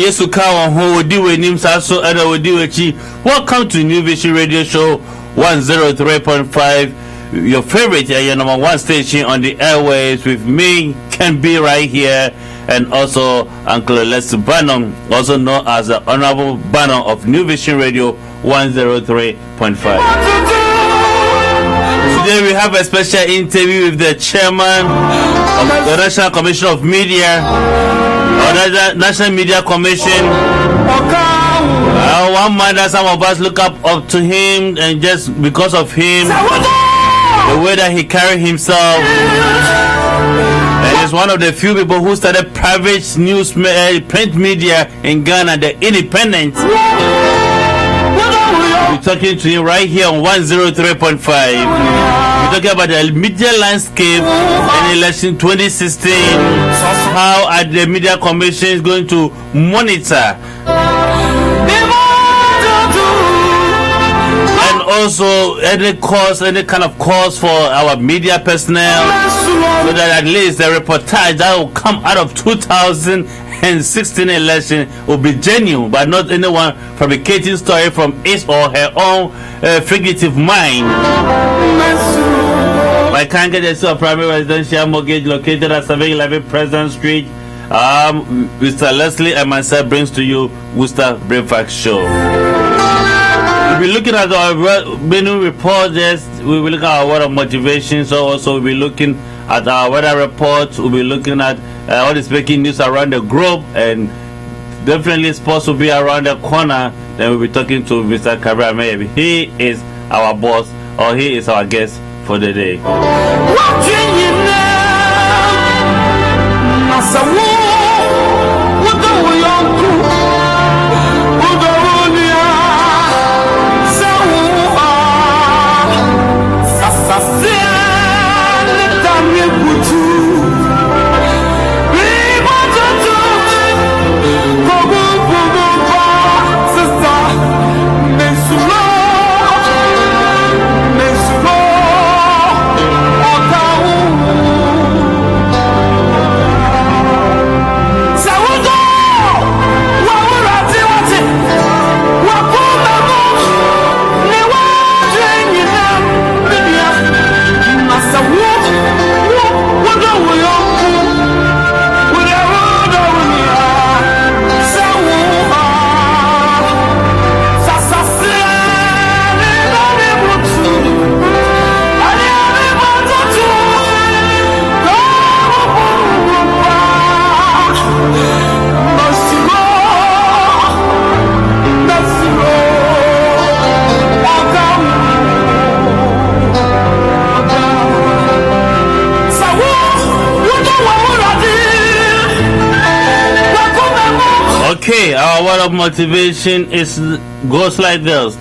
Yesu Kawa Ho Diwe Nimsa so Ada Diwechi. Welcome to New Vision Radio Show 103.5, your favorite, your number one station on the airwaves with me, Ken B right here, and also Uncle Les Bannon, also known as the Honorable Bannon of New Vision Radio 103.5. Today we have a special interview with the chairman of the National Commission of Media, or the National Media Commission. One man that some of us look up to him, and just because of him, the way that he carried himself, and he's one of the few people who started private news print media in Ghana, the Independent. We're talking to him right here on 103.5. We're talking about the media landscape in election 2016. How are the media commission is going to monitor, and also any kind of cause for our media personnel, so that at least the reportage that will come out of 2016 election will be genuine, but not anyone fabricating story from his or her own figurative mind. I can't get a primary residential mortgage located at 711 President Street. Mr. Leslie and myself brings to you Worcester Breakfast Show. We'll be looking at our menu report. Yes, we will look at our word of motivation. So also we'll be looking at our weather report. We'll be looking at what is making news around the globe, and definitely sports will be around the corner. Then we'll be talking to Mr. Kabra Maybe. He is our boss, or he is our guest for the day. Okay, our word of motivation goes like this.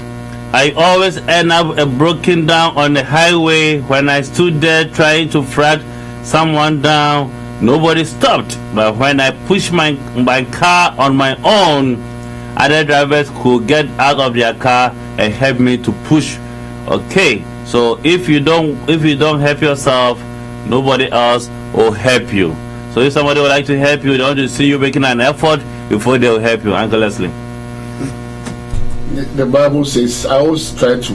I always end up broken down on the highway. When I stood there trying to flag someone down, nobody stopped. But when I pushed my car on my own, other drivers could get out of their car and help me to push. Okay, so if you don't help yourself, nobody else will help you. So if somebody would like to help you, they want to see you making an effort before they will help you. Uncle Leslie. The Bible says, I always try to.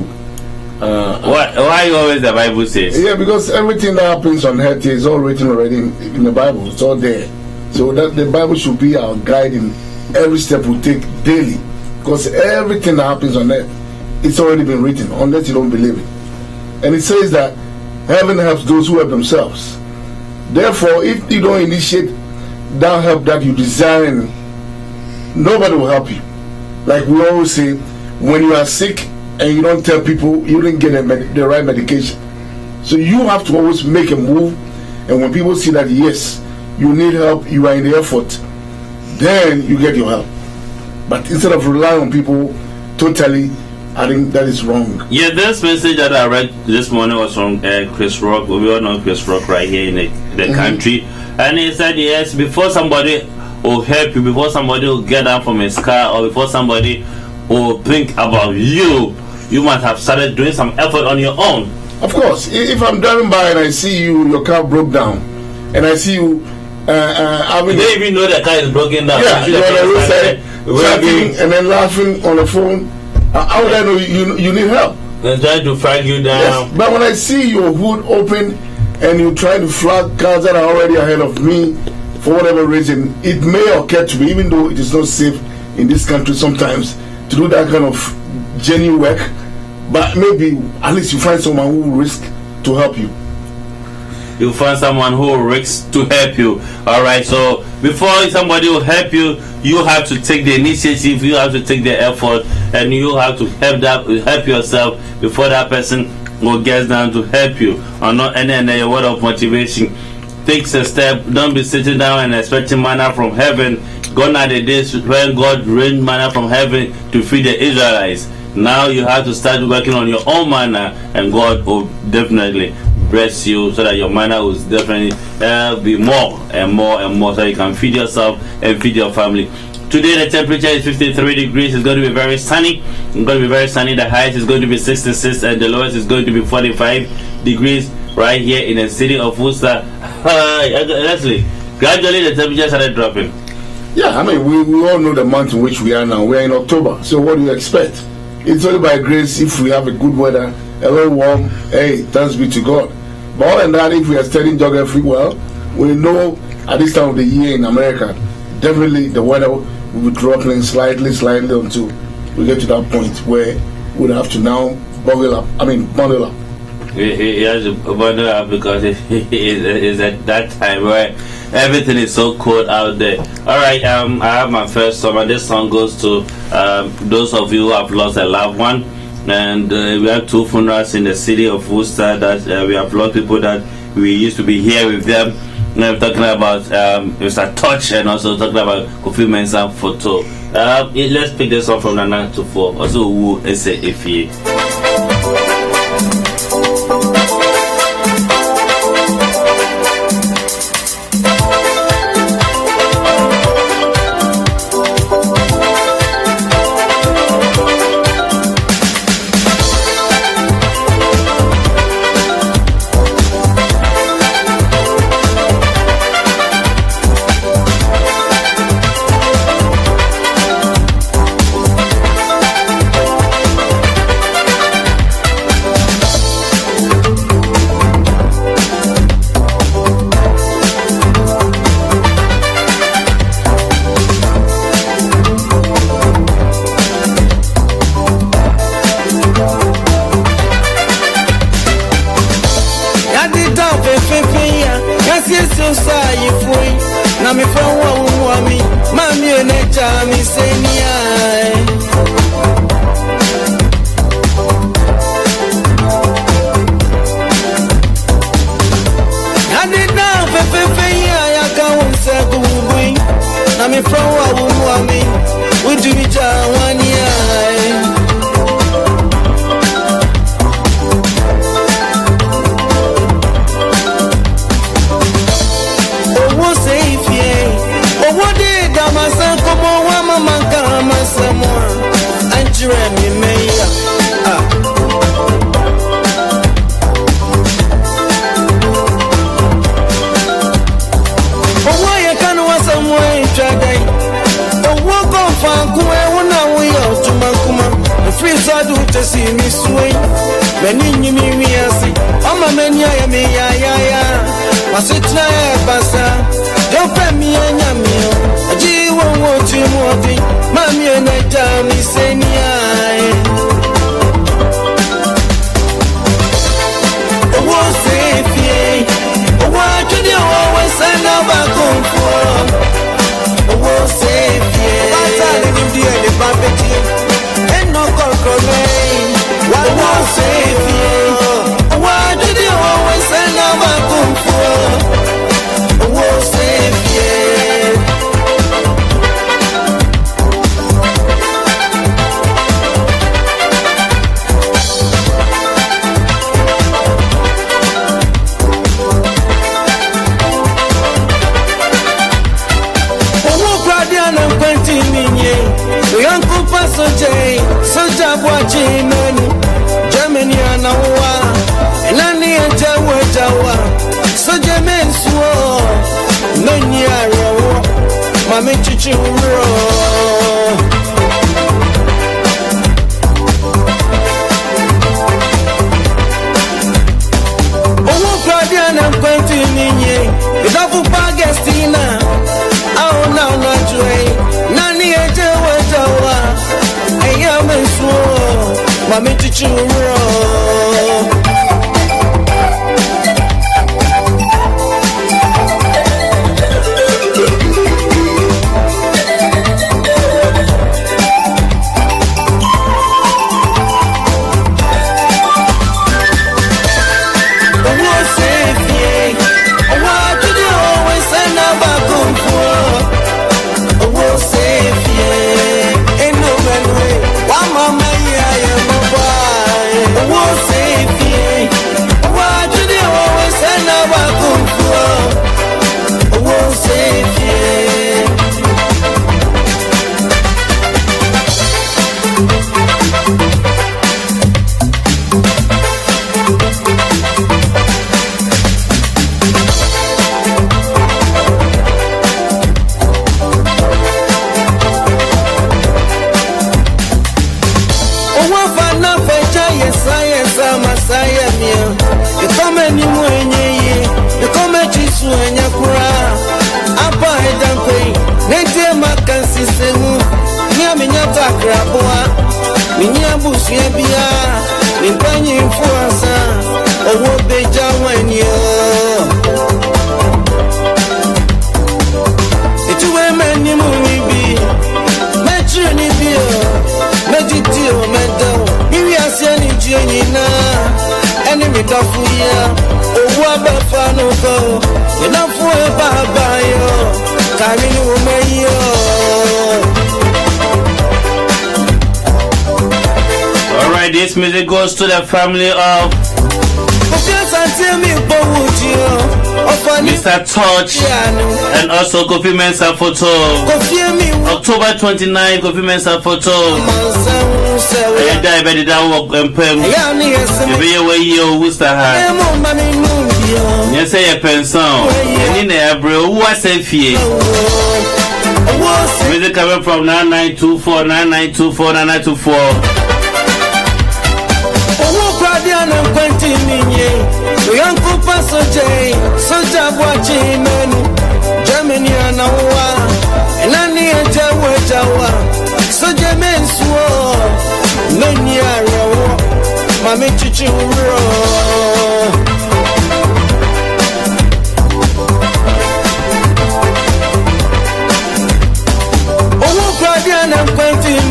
Why always the Bible says? Yeah, because everything that happens on earth is all written already in the Bible. It's all there. So that the Bible should be our guide in every step we take daily. Because everything that happens on earth, it's already been written, unless you don't believe it. And it says that heaven helps those who help themselves. Therefore, if you don't initiate that help that you desire, nobody will help you. Like we always say, when you are sick and you don't tell people, you didn't get the right medication. So you have to always make a move, and when people see that yes, you need help, you are in the effort, then you get your help. But instead of relying on people totally, I think that is wrong. Yeah, this message that I read this morning was from Chris Rock. We all know Chris Rock right here in the country. And he said, yes, before somebody will help you, before somebody will get out from his car, or before somebody will think about you, you must have started doing some effort on your own. Of course, if I'm driving by and I see you, your car broke down, and I see you having. You don't even know the car is broken down. Yeah, you're on the roadside, chatting and then laughing on the phone. How would I know you need help? They're trying to flag you down. Yes, but when I see your hood open and you try to flag cars that are already ahead of me for whatever reason, it may occur to me, even though it is not safe in this country sometimes to do that kind of genuine work, but maybe at least you find someone who will risk to help you. You find someone who will risk to help you. All right, so before somebody will help you, you have to take the initiative, you have to take the effort, and you have to help yourself before that person will get down to help you. Or not any word of motivation. Take a step. Don't be sitting down and expecting manna from heaven. Gone are the days when God rained manna from heaven to feed the Israelites. Now you have to start working on your own manna, and God will definitely bless you so that your manna will definitely be more and more and more, so you can feed yourself and feed your family. Today the temperature is 53 degrees. It's going to be very sunny. It's going to be very sunny. The highest is going to be 66 and the lowest is going to be 45 degrees right here in the city of Worcester. Leslie, gradually the temperature started dropping. Yeah, I mean, we all know the month in which we are now. We are in October. So what do you expect? It's only by grace if we have a good weather, a little warm. Hey, thanks be to God. But other than that, if we are studying geography well, we know at this time of the year in America, definitely the weather will be dropping slightly until we get to that point where we'll have to now bundle up. He has to bundle up because it's at that time where everything is so cold out there. All right, I have my first song, and this song goes to those of you who have lost a loved one. And we have 2 funerals in the city of Worcester that we have lost people that we used to be here with them. And I'm talking about Mr. Touch, and also talking about Kofi Mensah photo. Let's pick this one from Nana to 4. Also, who is a Ify. Mami chichuro. Owo Guardian and Quentin, the double Pagestina. Oh, no, not Joy. Nani Eja Wajawa. I am a swore. Mami chichuro. Alright, this music goes to the family of Mr. Touch and also Kofi Mensah photo. October 29th, Kofi Mensah photo. I die by the down walk and pem. You be away you Worcester high. Yes, say a pension. And in the bro, what's a fee? Music coming from 9924 9924 9924. And Quentin, young Cooper Sojay, Soja watching menu, Germany and Awa, and Annie and Jawa, Soja men swore, many are Mami Chichuro. Oh, Guardian and Quentin,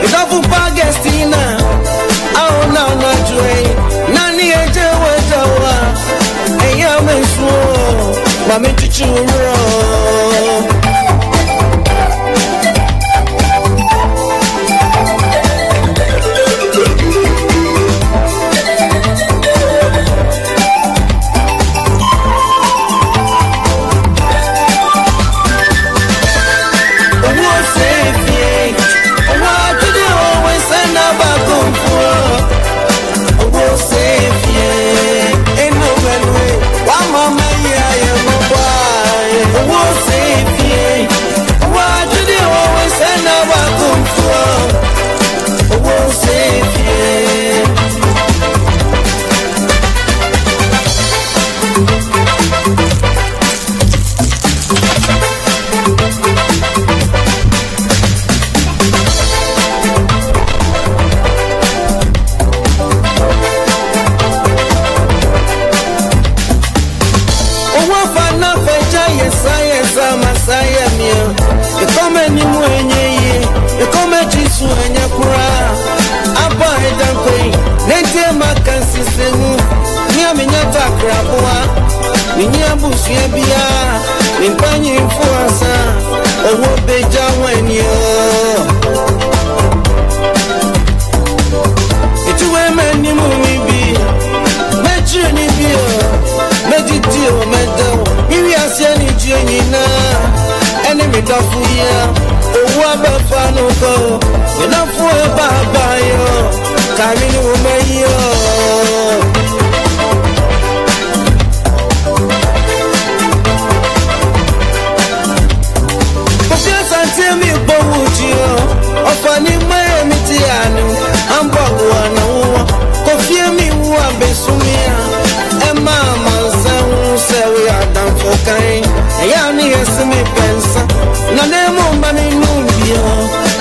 the double Pagestina. Oh, no, not Joy. Nani Eja Wajawa. I am a swore. Mami chichuro.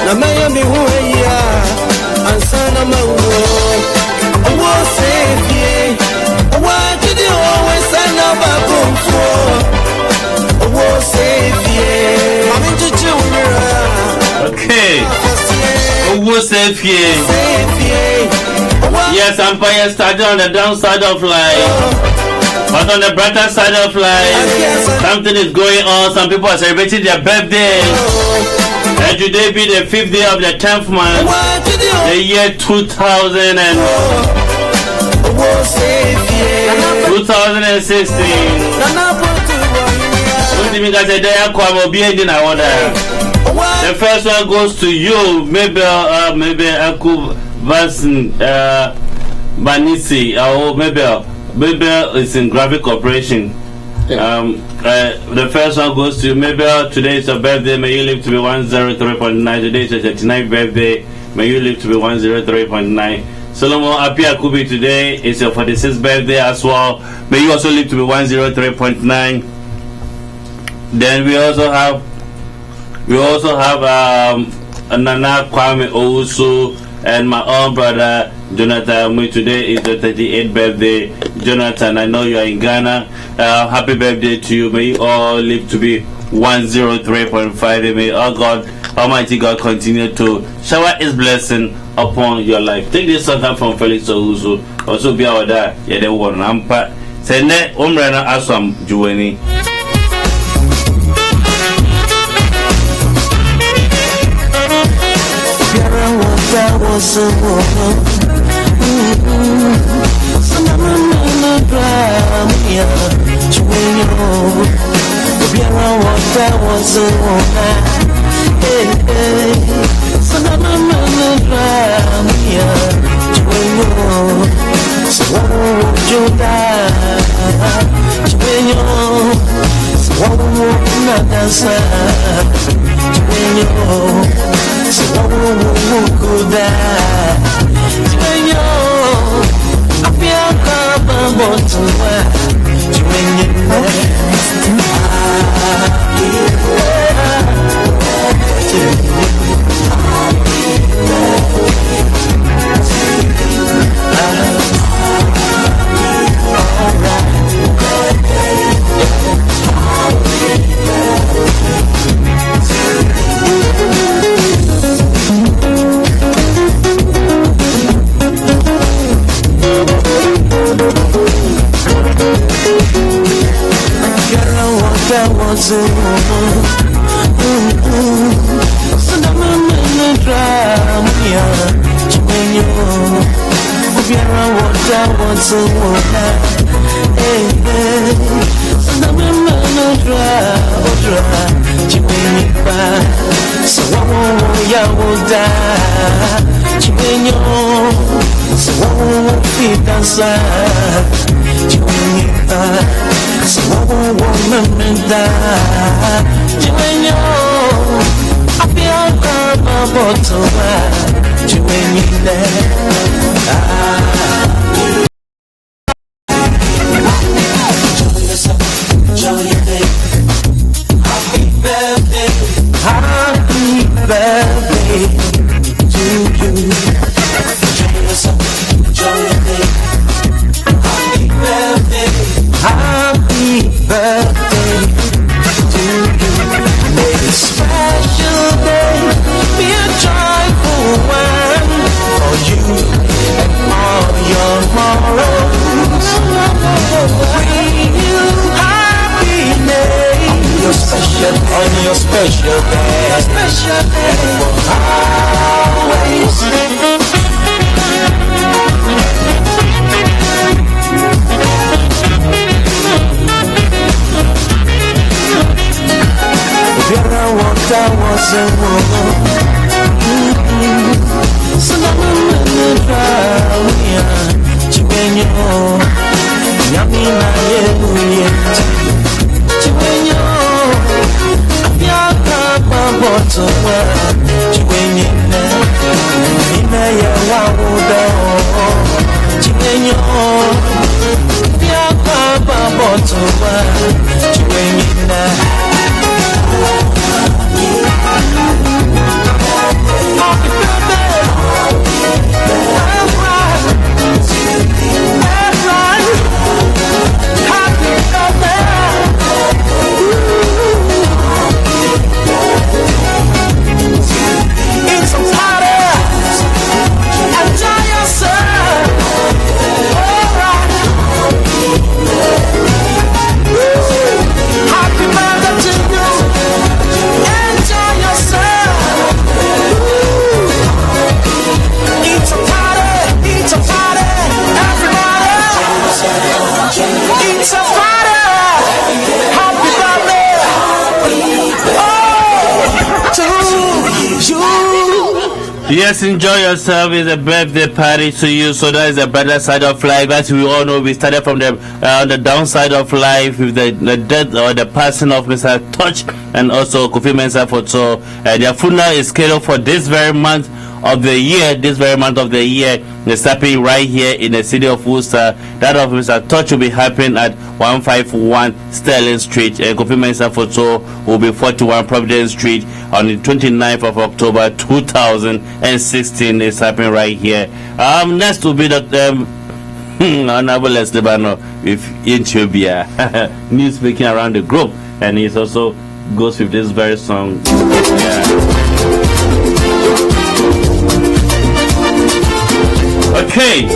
na Miami huya ansana mawo owo sefie owa jide owe sana babumfo owo sefie mami chichi unira. Okay. Owo sefie. Yes, Empire started on the downside of life. But on the brighter side of life, something is going on. Some people are celebrating their birthday. And today be the 5th day of the 10th month, the year 2016. The first one goes to you. Maybe Aku Vasin Banisi, or maybe it's in graphic operation. The first one goes to Mabel. Today is your birthday. May you live to be 103.9. Today is your 39th birthday. May you live to be 103.9. Solomon Apia Kubi, today is your 46th birthday as well. May you also live to be 103.9. Then we also have Nana Kwame Owusu and my own brother Jonathan. Today is the 38th birthday. Jonathan, I know you are in Ghana. Happy birthday to you. May you all live to be 103.5. May God, Almighty God, continue to shower His blessing upon your life. Take this song from Felix Owusu. Also be our dad. Yeah, they want Nampa. Say ne umrana aswam juweni. That was a woman. Some of my drama, that was a woman. Some of my drama, so won't you die? So won't not answer. So won't die. I feel comfortable to Yes, enjoy yourself. It's a birthday party to you. So that is the better side of life. As we all know, we started from the downside of life with the death or the passing of Mr. Touch and also Kofi Mensah Photo. Their funeral is scheduled for this very month of the year. This very month of the year is happening right here in the city of Worcester. That of Mr. Touch will be happening at 151 Sterling Street, and Kofi Mensah Photo will be 41 Providence Street on the 29th of October 2016. It's happening right here. Next will be the Honorable Estebano with Ethiopia news speaking around the group, and he also goes with this very song. Okay.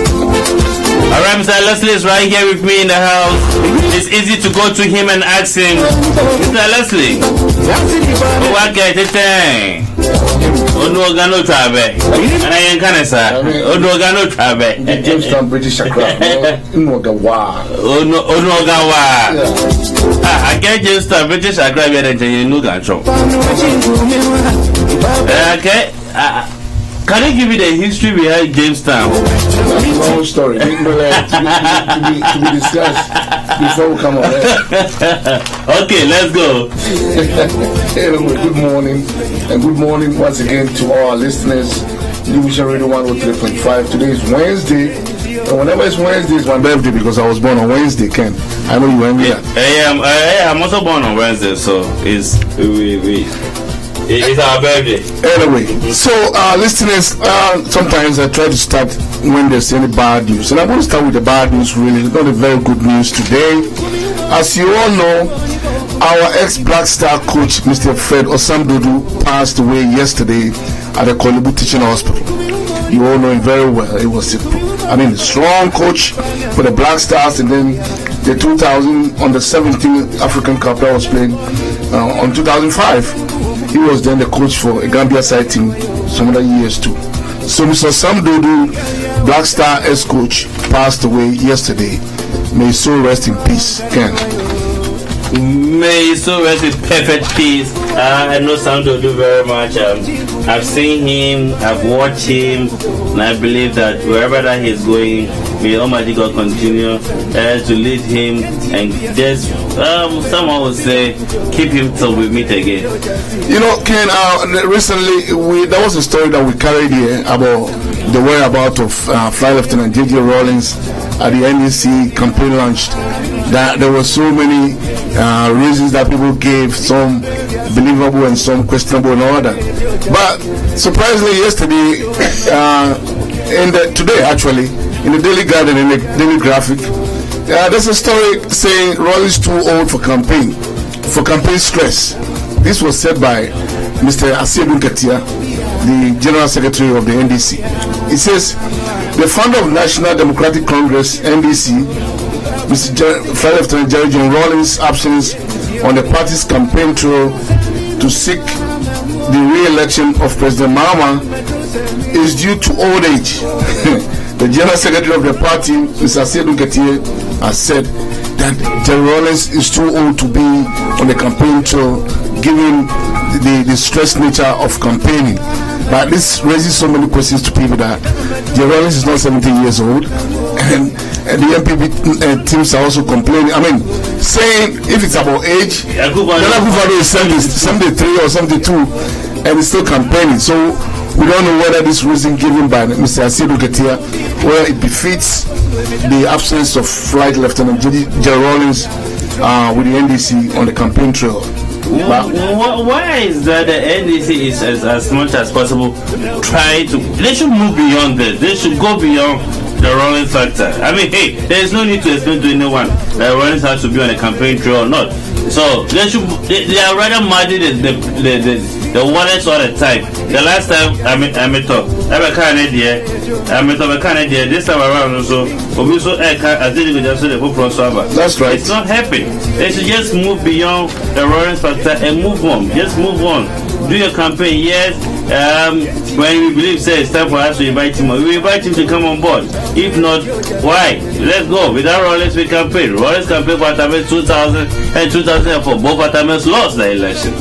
Alright, Mr. Leslie is right here with me in the house. It's easy to go to him and ask him, Mr. Leslie, what can I say? Ono gano trabe. And I ain't gonna say. Ono gano trabe. Jamestown British Accra. Ono gawa. Ono gawa. I get Jamestown British Accra. We are in New Gancho. Okay. Can you give me the history behind Jamestown? Long story. To be discussed before we come on air. Okay, let's go. Anyway, good morning. And good morning once again to all our listeners. Division Radio 103.5. Today is Wednesday. And whenever it's Wednesday, it's my birthday because I was born on Wednesday, Ken. I know you envy that. I'm also born on Wednesday, so it's our birthday. Anyway, so listeners, sometimes I try to start when there's any bad news, and I'm going to start with the bad news. Really, not a very good news today. As you all know, our ex-Black Star coach, Mr. Fred Osamdodu, passed away yesterday at the Kolibu Teaching Hospital. You all know him very well. He was a strong coach for the Black Stars, and then the 2000 on the 17th African Cup that was played on 2005. He was then the coach for a Gambia side team some other years too. So Mr. Samdodu, Black Star ex-coach, passed away yesterday. May his soul rest in peace. Ken. May his soul rest in perfect peace. I know Samdodu very much. I've seen him, I've watched him, and I believe that wherever that he's going, may Almighty God continue to lead him, and just someone will say, keep him till we meet again. You know, Ken, recently there was a story that we carried here about the whereabouts of Flight Lieutenant J.J. Rawlings at the NDC campaign launch. That there were so many reasons that people gave, some believable and some questionable and all that. But surprisingly, yesterday, today actually, in the Daily Guardian, in the Daily Graphic, there's a story saying Rawlings too old for campaign stress. This was said by Mr. Asiedu Nketia, the General Secretary of the NDC. It says, the founder of National Democratic Congress, NDC, Mr. Flight Lieutenant Jerry John Rawlings' absence on the party's campaign trail to seek the re-election of President Mahama is due to old age. The General Secretary of the party, Mr. Asiedu Nketia, has said that Jerry Rawlings is too old to be on the campaign trail, given the stress nature of campaigning. But this raises so many questions to people that Jerry Rawlings is not 17 years old, and the MPP teams are also complaining. I mean, saying if it's about age, Akufo-Addo is 73 or 72 and is still campaigning. So we don't know whether this reason given by Mr. Asiedu Nketia, where it befits the absence of Flight Lieutenant Jerry Rawlings with the NDC on the campaign trail. Why is that the NDC is as much as possible they should move beyond this. They should go beyond the Rawlings factor. I mean, hey, there is no need to explain to anyone that Rawlings has to be on a campaign trail or not. So they are rather muddy the waters all the time. The last time I met this time around also, that's right. It's not happening. They should just move beyond the Rawlings factor and move on. Just move on. Do your campaign, yes. When we believe it's time for us to invite him, we invite him to come on board. If not, why? Let's go. Without Rawlings, we campaign. Rawlings campaign for Atame 2000 and 2004. Both Atames lost the election.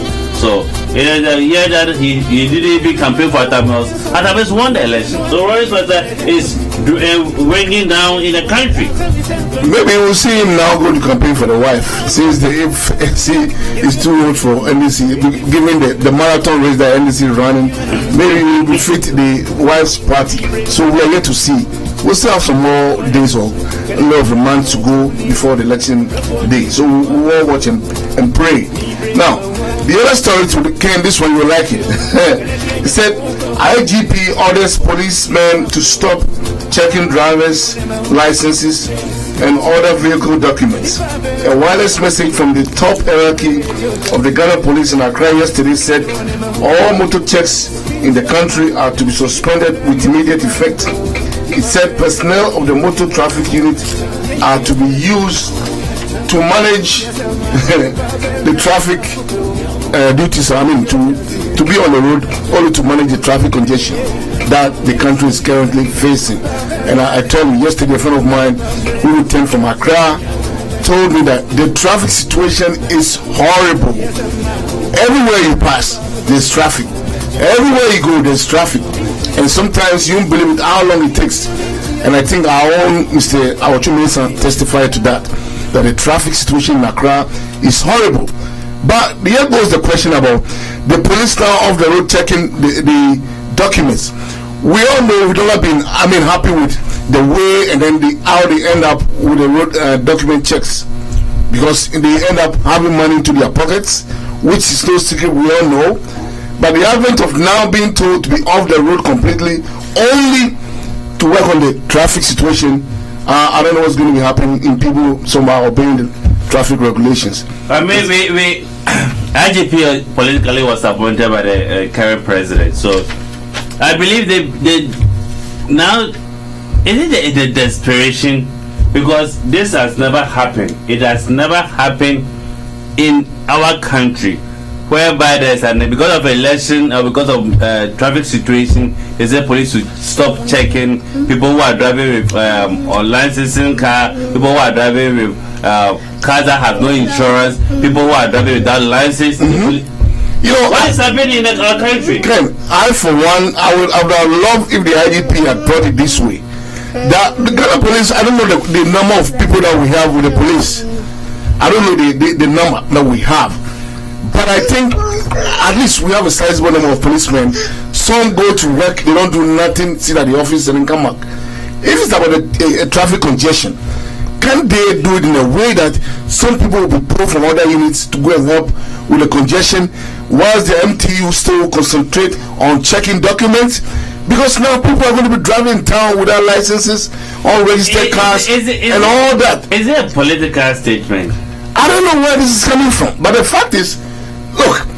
So in the year that he didn't even campaign for Atamis won the election. So Royce is ringing down in the country. Maybe we'll see him now go to campaign for the wife, since the FC is too old for NDC. Given the marathon race that NDC is running, maybe he will fit the wife's party. So we are yet to see. We'll still have some more days or a lot of months to go before the election day. So we'll all watch and pray. Now, the other story to Ken, this one you will like it. He said IGP orders policemen to stop checking drivers' licenses and other vehicle documents. A wireless message from the top hierarchy of the Ghana Police in Accra yesterday said all motor checks in the country are to be suspended with immediate effect. It said personnel of the motor traffic unit are to be used to manage the traffic duties. I mean, to be on the road, only to manage the traffic congestion that the country is currently facing. And I told you yesterday, a friend of mine who returned from Accra told me that the traffic situation is horrible. Everywhere you pass, there's traffic. Everywhere you go, there's traffic. And sometimes you don't believe it how long it takes. And I think our own Mr. Awachumesan testified to that the traffic situation in Accra is horrible. But here goes the question about the police now off the road checking the documents. We all know we've never been happy with the way and then how they end up with the road document checks, because they end up having money into their pockets, which is no secret, we all know. But the advent of now being told to be off the road completely only to work on the traffic situation, I don't know what's going to be happening in people somehow obeying the traffic regulations. IGP politically was appointed by the current president, so I believe they now, is it the desperation, because this has never happened. It has never happened in our country, whereby there's because of election or because of traffic situation, they say police should stop checking people who are driving with unlicensed car, people who are driving with cars that have no insurance, people who are driving without license. You know what is happening in our country? Ken, I for one, I would have loved if the IGP had brought it this way. That the Ghana police, I don't know the number of people that we have with the police. I don't know the number that we have. But I think at least we have a sizable number of policemen. Some go to work, they don't do nothing, sit at the office and then come back. If it's about a traffic congestion, can they do it in a way that some people will be pulled from other units to go and help with the congestion, whilst the MTU still concentrate on checking documents? Because now people are going to be driving in town without licenses, unregistered cars, and all that. Is it a political statement? I don't know where this is coming from, but the fact is, look,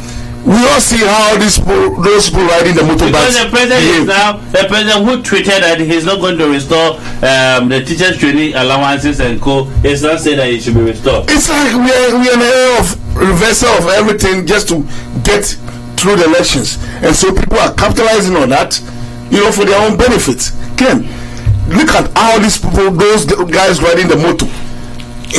we all see how those people riding the motorbikes. Because the president is now the president who tweeted that he's not going to restore the teachers' training allowances and co. Is not saying that it should be restored. It's like we are in an era of reversal of everything just to get through the elections, and so people are capitalizing on that, for their own benefits. Ken, look at how these people, those guys riding the motor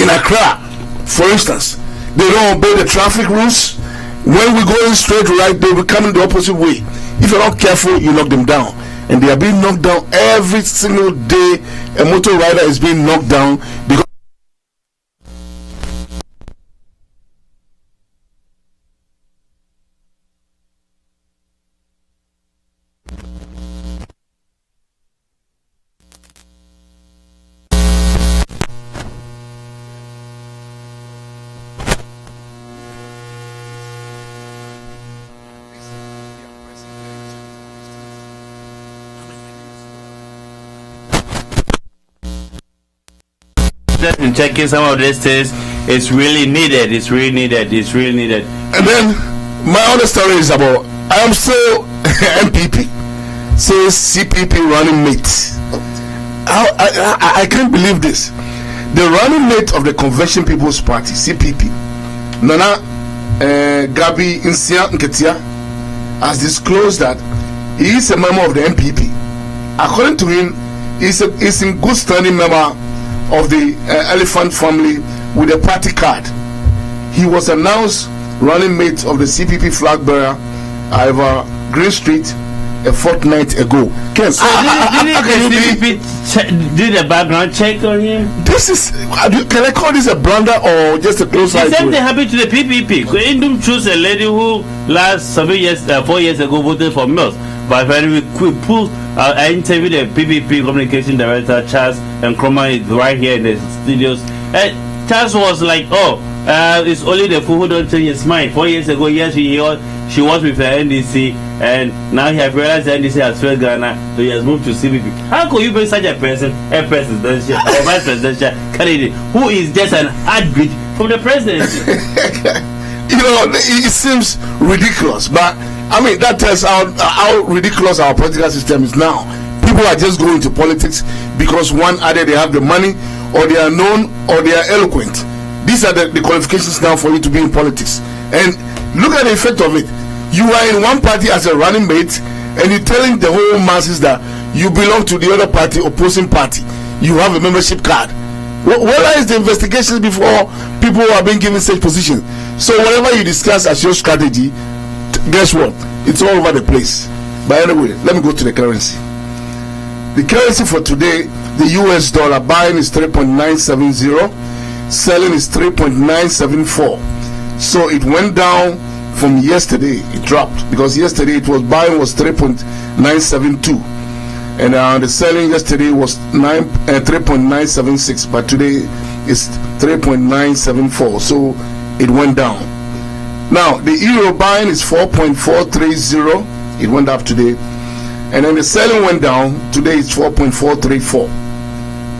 in Accra, for instance, they don't obey the traffic rules. When we go in straight right, they will come in the opposite way. If you're not careful, you knock them down. And they are being knocked down every single day. A motor rider is being knocked down because and checking some of these things is really needed. It's really needed. And then my other story is about I am still MPP, says CPP running mate. I can't believe this. The running mate of the Convention People's Party, CPP, Nana Gabi Nsia Nketia, has disclosed that he is a member of the MPP. According to him, he's in good standing member of the Elephant family with a party card. He was announced running mate of the CPP flag bearer, Ivor Green Street, a fortnight ago. Ken, did a background check on him? This is, can I call this a blunder or just a close eye? The same thing happened to the PPP. Indum chose a lady who last 4 years ago voted for Mills. But when we pull, I interviewed the PPP communication director, Charles, and Kroma is right here in the studios. Charles was like, it's only the fool who don't change his mind. 4 years ago, yes, she was with the NDC, and now he has realized the NDC has failed Ghana, so he has moved to CPP. How could you bring such a person, a presidential or vice presidential candidate who is just an heartbeat from the presidency? It seems ridiculous, but I mean that tells how ridiculous our political system is now. People are just going to politics because one, either they have the money, or they are known, or they are eloquent. These are the qualifications now for you to be in politics. And look at the effect of it. You are in one party as a running mate, and you're telling the whole masses that you belong to the other party, opposing party. You have a membership card. Where is the investigations before people are being given such positions? So whatever you discuss as your strategy, guess what? It's all over the place. But anyway, let me go to the currency. The currency for today, the US dollar buying is 3.970, selling is 3.974. So it went down from yesterday. It dropped because yesterday it was buying was 3.972, and the selling yesterday was 3.976, but today it's 3.974. So it went down. Now the euro buying is 4.430. It went up today, and then the selling went down. Today it's 4.434.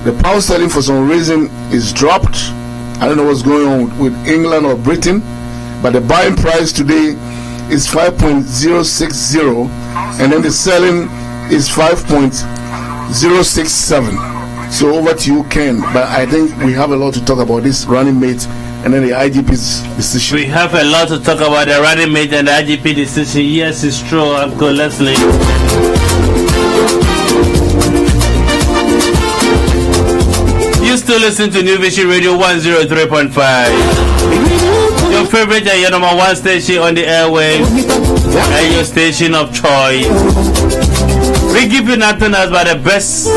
The pound sterling for some reason is dropped. I don't know what's going on with England or Britain, but the buying price today is 5.060, and then the selling is 5.067. So over to you, Ken. But I think we have a lot to talk about this running mate and then the IGP's decision. We have a lot to talk about the running mate and the IGP decision. Yes, it's true, Uncle Leslie. You still listen to New Vision Radio 103.5. Your favorite and your number one station on the airwaves, and your station of choice. We give you nothing else but the best.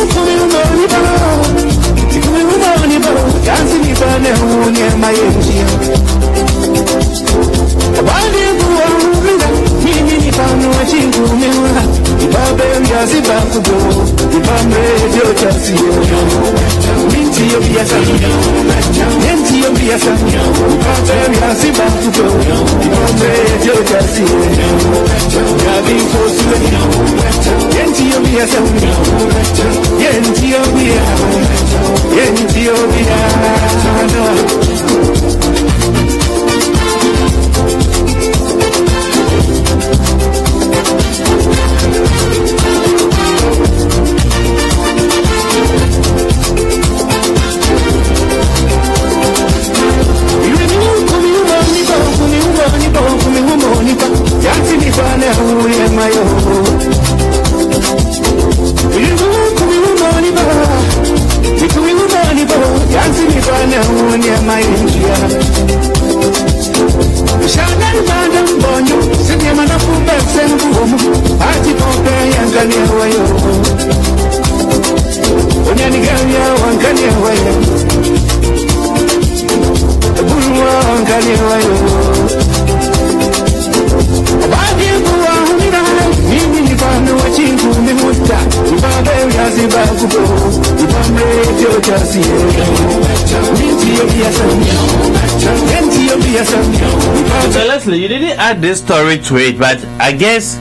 So Leslie, you didn't add this story to it, but I guess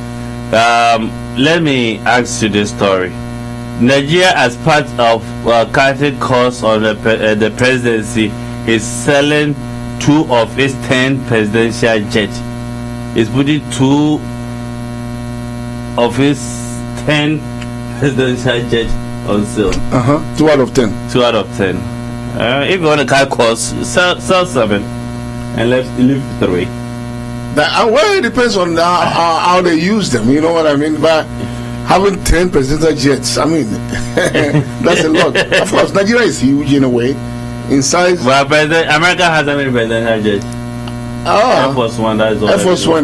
let me ask you this story. Nigeria, as part of cutting costs on the presidency, is selling 2 of its 10 presidential jets. It's putting 2 of its 10 presidential jets on sale. 2 out of 10. 2 out of 10. If you want to cut costs, sell 7 and leave 3. Well, it depends on how they use them. You know what I mean? But having 10 presidential jets, I mean, that's a lot. Of course, Nigeria is huge in a way, in size. Well, America has how many presidential jets? Air Force One. That is all. Air Force One,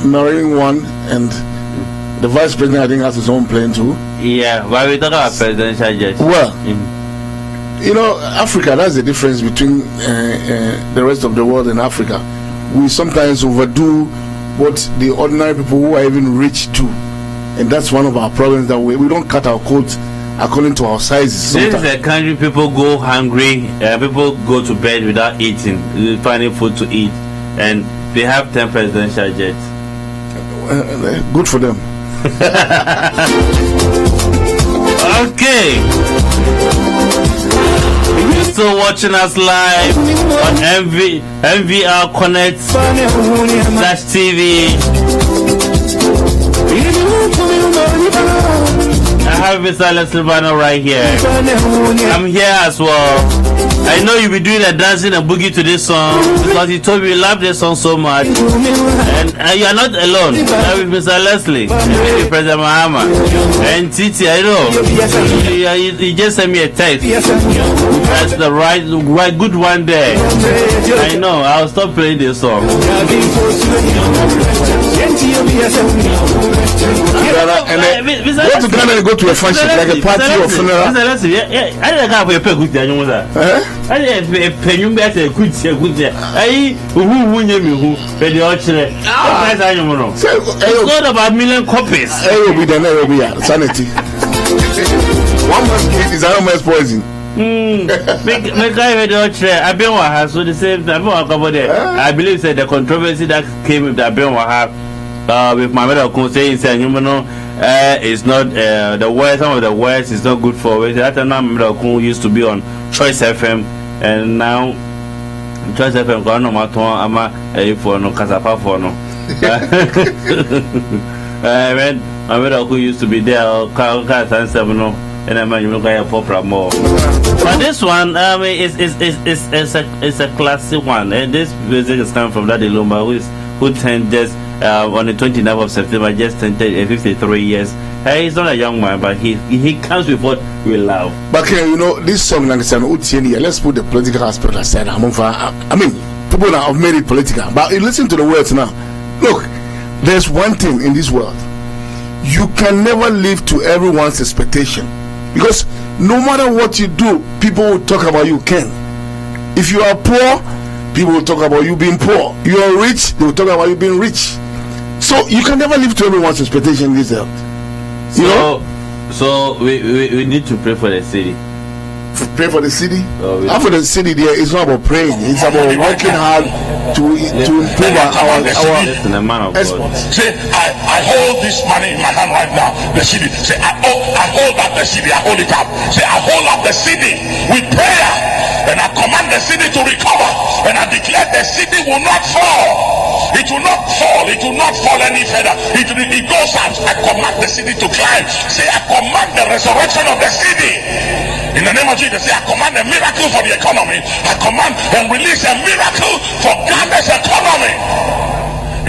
Marine One, and the Vice President I think has his own plane too. Yeah, why we talk about presidential jet? Well, you know, Africa. That's the difference between the rest of the world and Africa. We sometimes overdo what the ordinary people who are even rich do, and that's one of our problems. That we don't cut our coats according to our sizes. Sometimes. This is a country people go hungry, people go to bed without eating, finding food to eat, and they have 10 presidential jets. Good for them. Okay. You're still watching us live on NVR Connect /TV. I have Mr. Leslie Banner right here. I'm here as well. I know you'll be doing a dancing and boogie to this song because you told me you love this song so much. And you are not alone. I'm with Mr. Leslie, and President Mahama, and Titi. I know. You just sent me a text. That's the right good one there. I know. I'll stop playing this song. Go to Ghana and go to a function like a party or funeral. I didn't have a pay good. I didn't pay you better. Good. It's not about million copies. Sanity. One man's kid is another man's poison. Make guy I've been with so the same time. I believe that the controversy that came with that Ben with my mother saying it's not the words. Some of the words is not good for it. That time used to be on Choice FM, and now Choice FM got no matter. I'm a for no Casapa for no. When my mother used to be there, and I mean, you look at a popular more. But this one, it's a classic one, and this music is coming from Daddy Lumba, who turned just on the 29th of September, just turned 53 years. Hey, he's not a young man, but he comes with what we love. But you know, this song, let's put the political aspect aside. I mean, people now have made it political, but listen to the words now. Look, there's one thing in this world: you can never live to everyone's expectation. Because no matter what you do, people will talk about you, Ken. If you are poor, people will talk about you being poor. You are rich, they will talk about you being rich. So you can never live to everyone's expectation in this earth. So we need to pray for the city. Pray for the city? For the city there, it's not about praying. It's about working hard to improve our exports. Say, I hold this money in my hand right now. The city. Say, I hold up the city. I hold it up. Say, I hold up the city with prayer. And I command the city to recover. And I declare the city will not fall. It will not fall. It will not fall any further. It goes out. I command the city to climb. Say, I command the resurrection of the city. In the name of Jesus, say, I command a miracle for the economy. I command and release a miracle for Ghana's economy.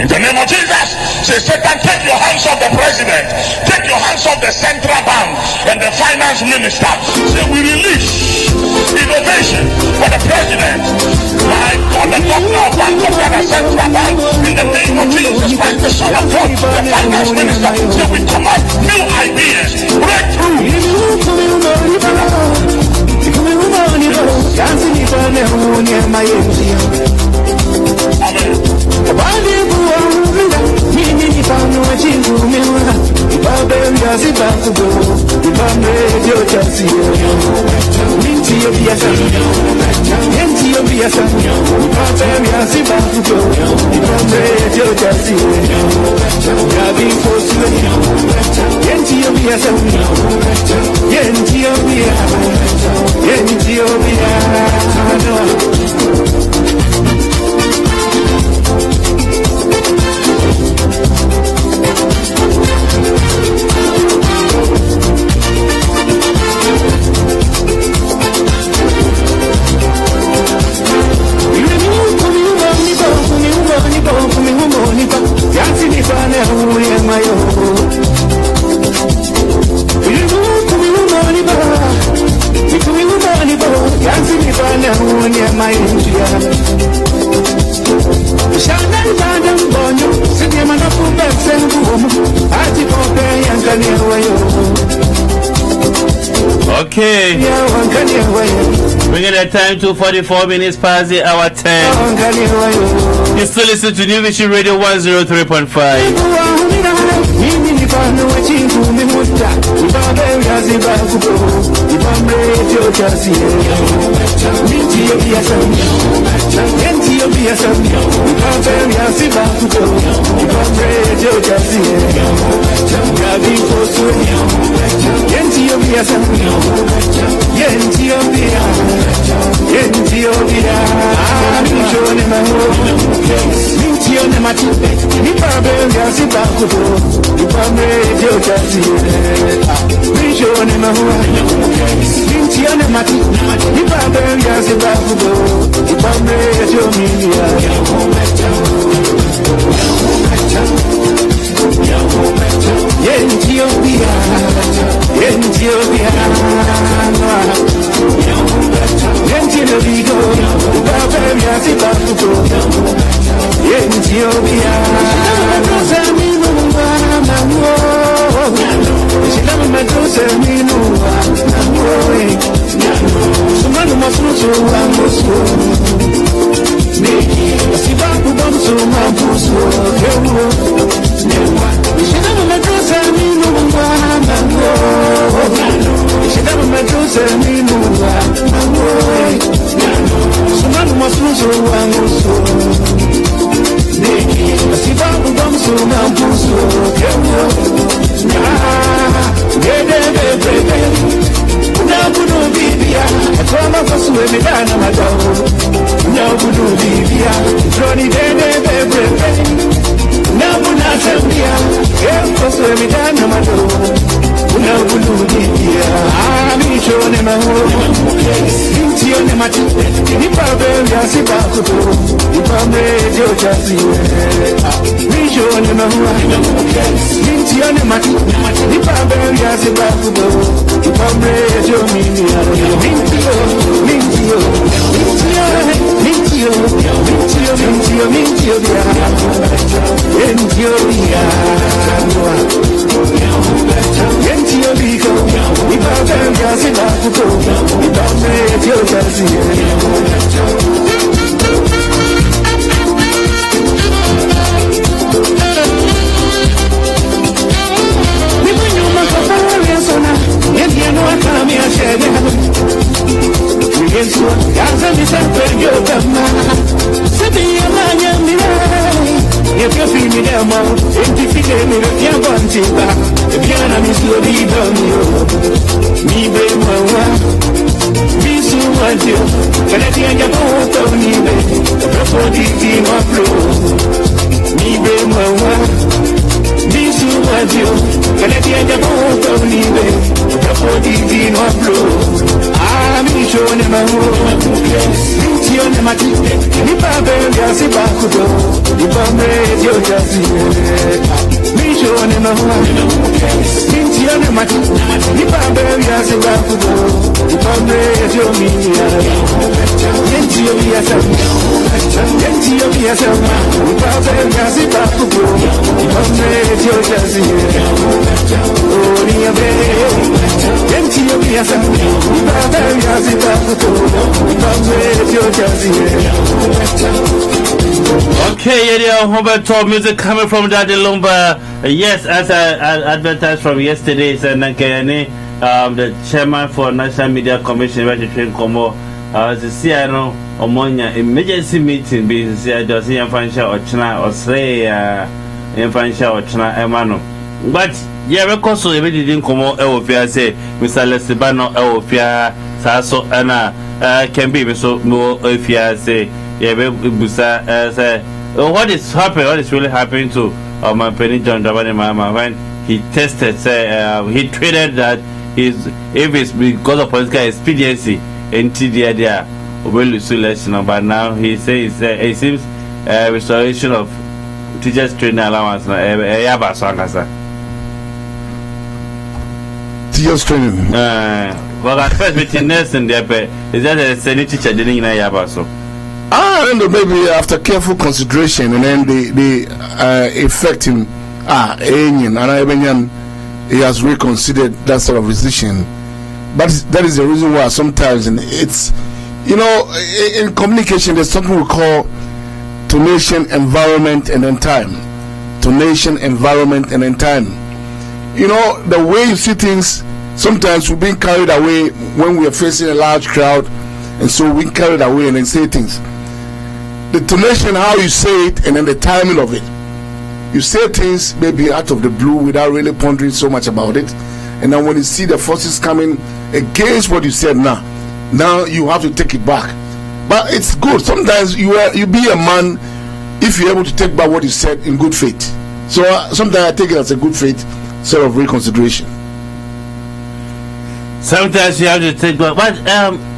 In the name of Jesus, say, Satan, take your hands off the president. Take your hands off the central bank and the finance minister. Say, we release innovation for the president. My God, the governor of Bank of Ghana, central bank. In the name of Jesus Christ, the Son of God, the finance minister. Say, we command new ideas, breakthrough. Shandan bonyo, sidi mana kumbe sengu, ati kope yankani wayo. Okay. Bring it at time to 44 minutes past the hour 10. You still listen to New Vision Radio 103.5. Okay, Humberto music coming from Daddy Lumba. Yes, as I advertised from yesterday, the chairman for National Media Commission, Registration Como, the CINO, Omonia emergency meeting, being just in Fansha or China or Slay in Fansha or China Emano. But yeah, because so if didn't come out, Eofia say, Mr. Lesibano, Eofia, Sasso, Anna, can be so no Eofia say, yeah, Busa say. What is happening? What is really happening to my penny John Dravani Mama when he tested? He tweeted that if it's because of political expediency and TDR will lose election. But now he says it seems restoration of teachers training allowance. Teachers training. Well, at first, with nurse and their is that a senior teacher didn't know Yabaso. I don't know, maybe after careful consideration, and then the effect him, he has reconsidered that sort of decision. But that is the reason why sometimes, and it's, in communication, there's something we call tonation, environment, and then time. Tonation, environment, and then time. The way you see things, sometimes we're being carried away when we are facing a large crowd, and so we carried away and then say things. The tonation, how you say it, and then the timing of it. You say things maybe out of the blue without really pondering so much about it, and then when you see the forces coming against what you said, now you have to take it back. But it's good. Sometimes you be a man if you're able to take back what you said in good faith. So sometimes I take it as a good faith sort of reconsideration. Sometimes you have to take back. But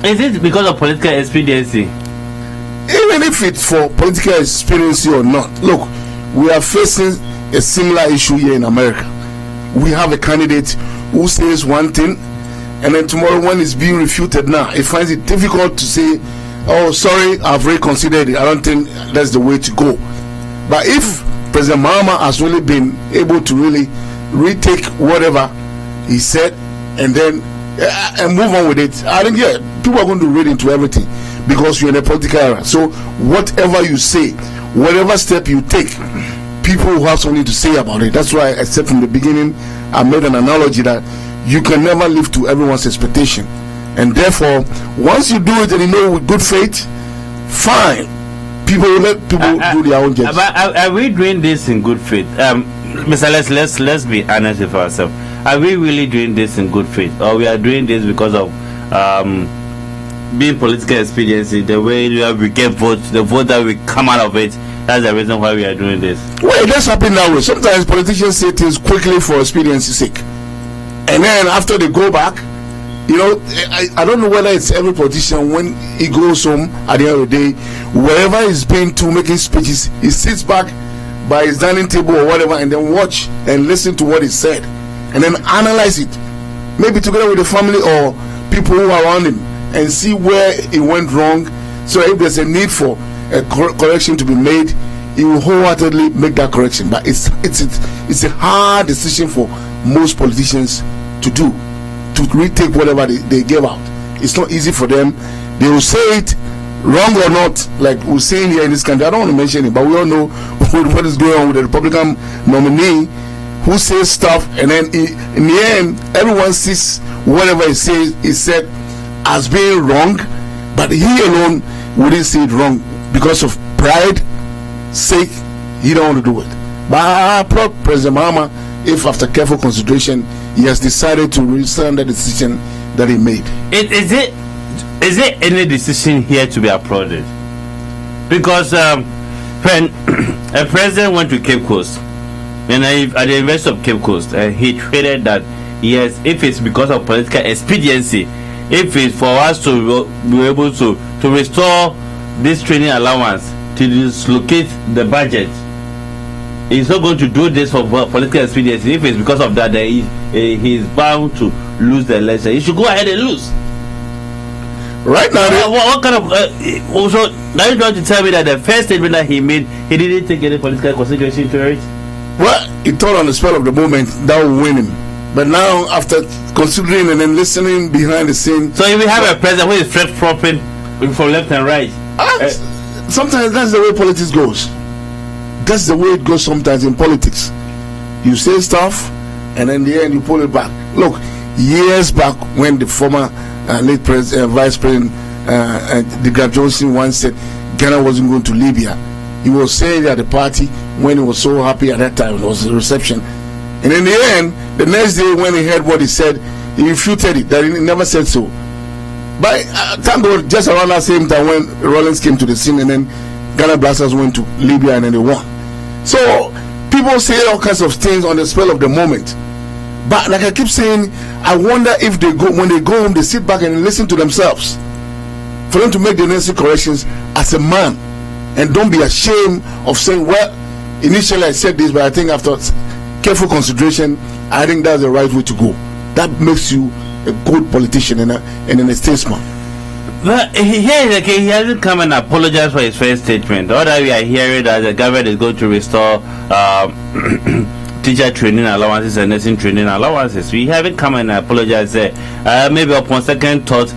is it because of political expediency? Even if it's for political expediency or not, look, we are facing a similar issue here in America. We have a candidate who says one thing, and then tomorrow when it's being refuted now, it finds it difficult to say, oh, sorry, I've reconsidered it. I don't think that's the way to go. But if President Mahama has really been able to really retake whatever he said and then and move on with it, I think, people are going to read into everything because you're in a political era. So whatever you say, whatever step you take, people will have something to say about it. That's why I said from the beginning, I made an analogy that you can never live to everyone's expectation. And therefore, once you do it and with good faith, fine. People will let people do their own judgment. Are we doing this in good faith? Mr. let's be honest with ourselves. Are we really doing this in good faith? Or we are doing this because of being political expediency, the way we get votes, the vote that we come out of it, that's the reason why we are doing this? Well, it does happen that way. Sometimes politicians say things quickly for expediency's sake. And then after they go back, I don't know whether it's every politician when he goes home at the end of the day, wherever he's been to making speeches, he sits back by his dining table or whatever and then watch and listen to what he said and then analyze it, maybe together with the family or people who are around him, and see where it went wrong. So if there's a need for a correction to be made, he will wholeheartedly make that correction. But it's a hard decision for most politicians to do, to retake whatever they gave out. It's not easy for them. They will say it wrong or not, like we're saying here in this country. I don't want to mention it, but we all know what is going on with the Republican nominee who says stuff, and then in the end, everyone sees whatever he said as being wrong, but he alone wouldn't see it wrong because of pride sake. He don't want to do it. But I applaud President Mahama if after careful consideration he has decided to rescind the decision that he made. Is there any decision here to be applauded? Because when a president went to Cape Coast, and at the University of Cape Coast, he treated that, yes, if it's because of political expediency, if it's for us to be able to restore this training allowance, to dislocate the budget, he's not going to do this for political expediency. If it's because of that, he's bound to lose the election. He should go ahead and lose. Right now, what kind of also now you're trying to tell me that the first statement that he made, he didn't take any political consideration to it? Well, he thought on the spur of the moment that would win him. But now, after considering and then listening behind the scene, so if we have a president who is flip-flopping from left and right, sometimes that's the way politics goes. That's the way it goes sometimes in politics. You say stuff, and in the end you pull it back. Look, years back when the former late Vice President Edgar Johnson once said Ghana wasn't going to Libya, he was saying at the party when he was so happy at that time. It was a reception. And in the end, the next day when he heard what he said, he refuted it, that he never said so. But thank God, just around that same time when Rollins came to the scene and then Ghana Blasters went to Libya and then they won. So people say all kinds of things on the spell of the moment. But like I keep saying, I wonder if when they go home, they sit back and listen to themselves. For them to make the necessary corrections as a man. And don't be ashamed of saying, well, initially I said this, but I think after careful consideration, I think that's the right way to go. That makes you a good politician and a statesman. But he hasn't come and apologized for his first statement. All that we are hearing that the government is going to restore teacher training allowances and nursing training allowances. We haven't come and apologized there. Maybe upon second thought,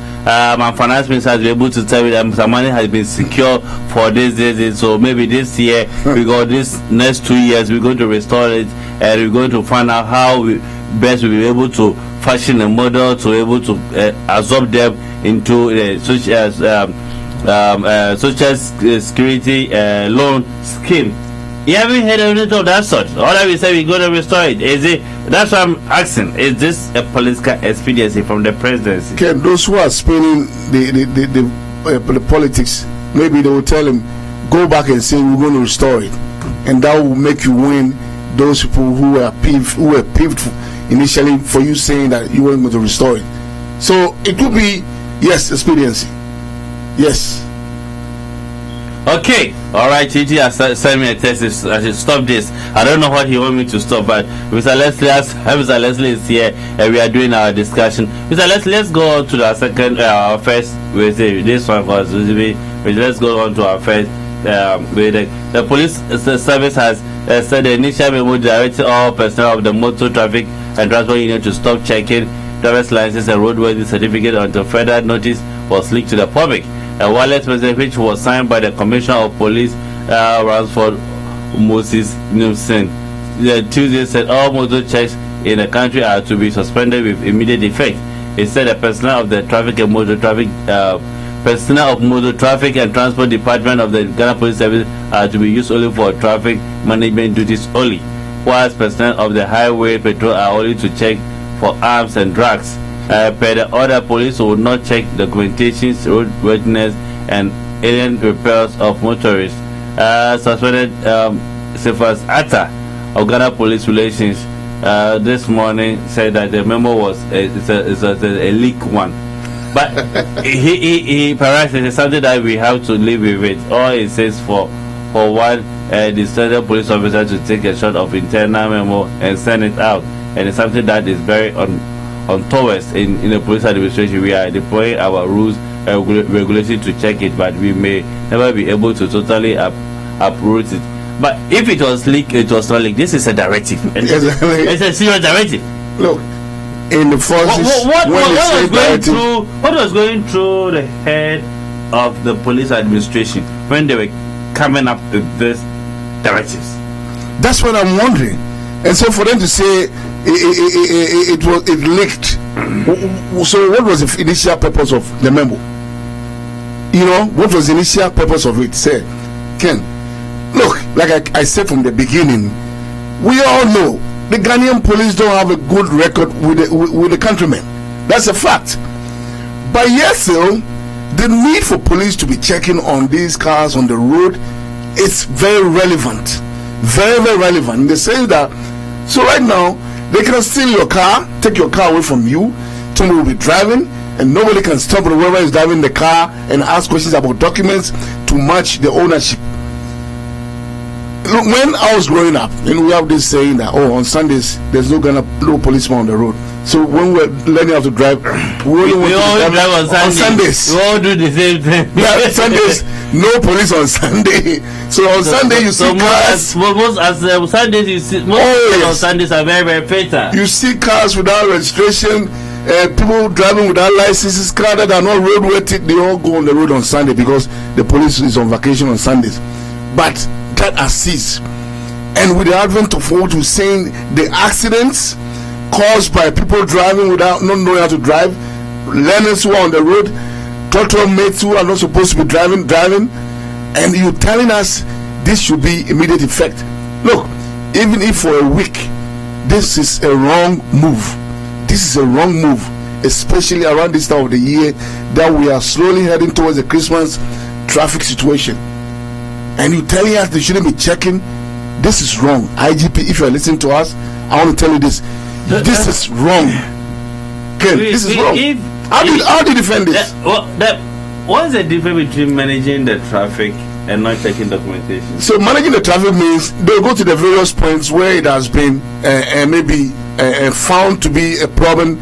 my finance minister has been able to tell me that some money has been secured for this. So maybe this year, we got this next 2 years, we're going to restore it, and we're going to find out how we best will be able to fashion a model to be able to absorb them into social security loan scheme. You haven't heard anything of that sort. All that we say we're going to restore it. Is it? That's what I'm asking. Is this a political expediency from the presidency? Okay, those who are spinning the politics, maybe they will tell him, go back and say we're going to restore it, and that will make you win those people who were peeved initially for you saying that you weren't going to restore it. So it could be, yes, expediency. Yes. Okay, all right. Titi has sent me a text. I should stop this. I don't know what he wants me to stop, but Mr. Leslie is here, and we are doing our discussion. Mr. Leslie, let's go on to our second, our first. We say this one was. Let's go on to our first. The police service has said the initial memo directed all personnel of the Motor Traffic and Transport Union to stop checking driver's license and roadworthy certificate until further notice was leaked to the public. A wireless message which was signed by the Commissioner of Police, Ransford Moses Nilsson, Tuesday said all motor checks in the country are to be suspended with immediate effect. It said the personnel of the personnel of Motor Traffic and Transport Department of the Ghana Police Service are to be used only for traffic management duties only, whilst personnel of the Highway Patrol are only to check for arms and drugs. Per the order, police will not check documentations, roadworthiness, and alien repairs of motorists. Suspended Cephas Atta of Ghana Police Relations this morning said that the memo was a leak one. But he perhaps it is something that we have to live with it. All it says for one, the standard police officer to take a shot of internal memo and send it out, and it's something that is very untoward in the police administration. We are deploying our rules and regulations to check it, but we may never be able to totally uproot it. But if it was leaked, it was not leaked. This is a directive. It's a serious directive. Look, in the forces, what was going through the head of the police administration when they were coming up with these directives? That's what I'm wondering. And so for them to say it leaked, so what was the initial purpose of the memo? You know, what was the initial purpose of it? Say, Ken, look, like I said from the beginning, we all know the Ghanaian police don't have a good record with the countrymen. That's a fact. But yet still, the need for police to be checking on these cars on the road is very relevant. Very, very relevant. They say that, so right now, they can steal your car, take your car away from you, somebody will be driving, and nobody can stop whoever is driving the car and ask questions about documents to match the ownership. Look, when I was growing up, and we have this saying that, on Sundays, there's no policeman on the road. So when we're learning how to drive, we all drive on Sundays. We all do the same thing. Yeah, Sundays, no police on Sunday. So on Sunday you see cars. Sundays you see on Sundays are very, very fatal. You see cars without registration, people driving without licenses, cars that are not roadworthy. They all go on the road on Sunday because the police is on vacation on Sundays. But that assists, and with the advent of what we're saying, the accidents caused by people driving without not knowing how to drive, learners who are on the road, total mates who are not supposed to be driving, and you telling us this should be immediate effect. Look, even if for a week, this is a wrong move. This is a wrong move, especially around this time of the year that we are slowly heading towards the Christmas traffic situation. And you telling us they shouldn't be checking. This is wrong. IGP, if you are listening to us, I want to tell you this. This is wrong. Ken, this is wrong. How do you defend this? What's the difference between managing the traffic and not checking documentation? So managing the traffic means they'll go to the various points where it has been maybe found to be a problem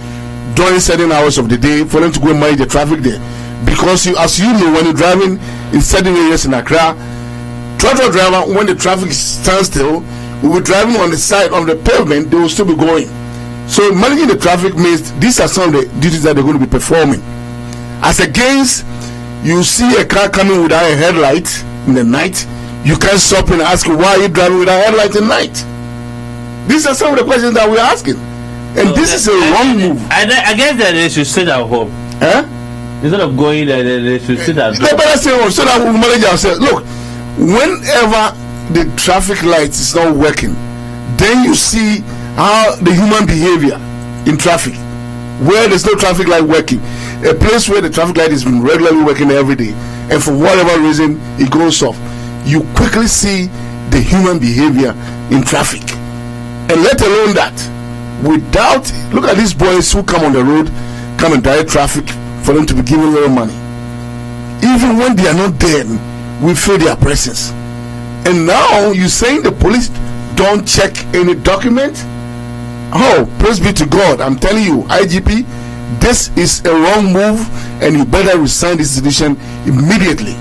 during certain hours of the day for them to go and manage the traffic there. because as you know, when you're driving in certain areas in Accra, tractor driver, when the traffic stands still, will be driving on the side of the pavement, they will still be going. So managing the traffic means these are some of the duties that they're going to be performing. As against, you see a car coming without a headlight in the night, you can't stop and ask why are you driving without a headlight in the night. These are some of the questions that we're asking. And this is a wrong move. I guess that they should sit at home. Instead of going there, they should sit at home. They better stay home so that we manage ourselves. Look, whenever the traffic light is not working, then you see how the human behavior in traffic, where there's no traffic light working, a place where the traffic light is regularly working every day, and for whatever reason it goes off, you quickly see the human behavior in traffic. And let alone that, without, look at these boys who come on the road, come and direct traffic for them to be given little money. Even when they are not there, we feel their presence. And now you're saying the police don't check any document? Oh, praise be to God. I'm telling you, IGP, this is a wrong move, and you better resign this decision immediately.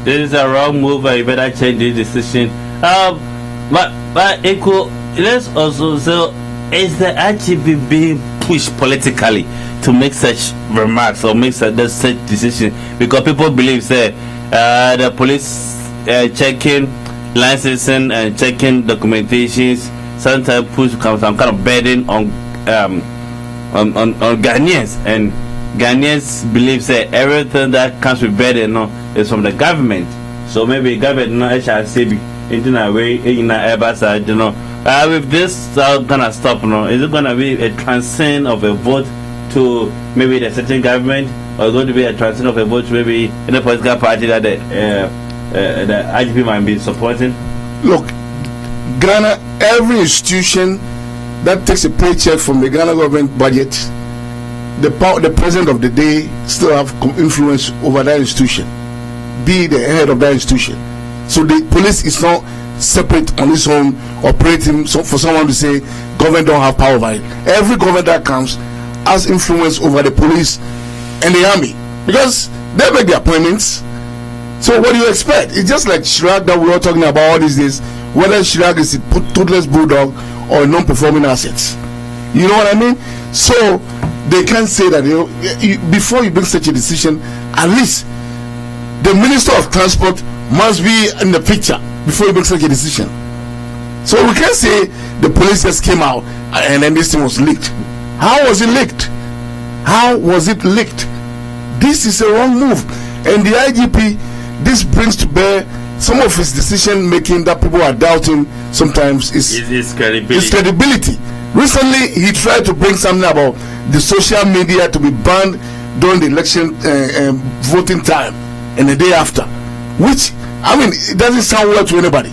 This is a wrong move, and you better change this decision. But Echo, let's also say, is the IGP being pushed politically to make such remarks or make such decision? Because people believe the police checking licensing and checking documentations sometimes push some kind of burden on Ghanaians, and Ghanaians believe everything that comes with burden is from the government. So maybe government shall say in a way in a with this gonna stop is it gonna be a transcend of a vote to maybe the certain government, or going to be a transcend of a vote to maybe in a political party that the IGP might be supporting? Look, Ghana, every institution that takes a paycheck from the Ghana government budget, the president of the day still have influence over that institution, be the head of that institution. So the police is not separate on its own operating. So for someone to say government don't have power over it, every government that comes has influence over the police and the army, because they make the appointments. So what do you expect? It's just like Chirac that we were talking about all these days, whether Chirac is a toothless bulldog or non-performing assets. You know what I mean? So they can't say that, before you make such a decision, at least the Minister of Transport must be in the picture before you make such a decision. So we can't say the police just came out and then this thing was leaked. How was it leaked? How was it leaked? This is a wrong move. And the IGP, this brings to bear some of his decision making that people are doubting sometimes is credibility. Recently, he tried to bring something about the social media to be banned during the election voting time and the day after, which, I mean, it doesn't sound well to anybody.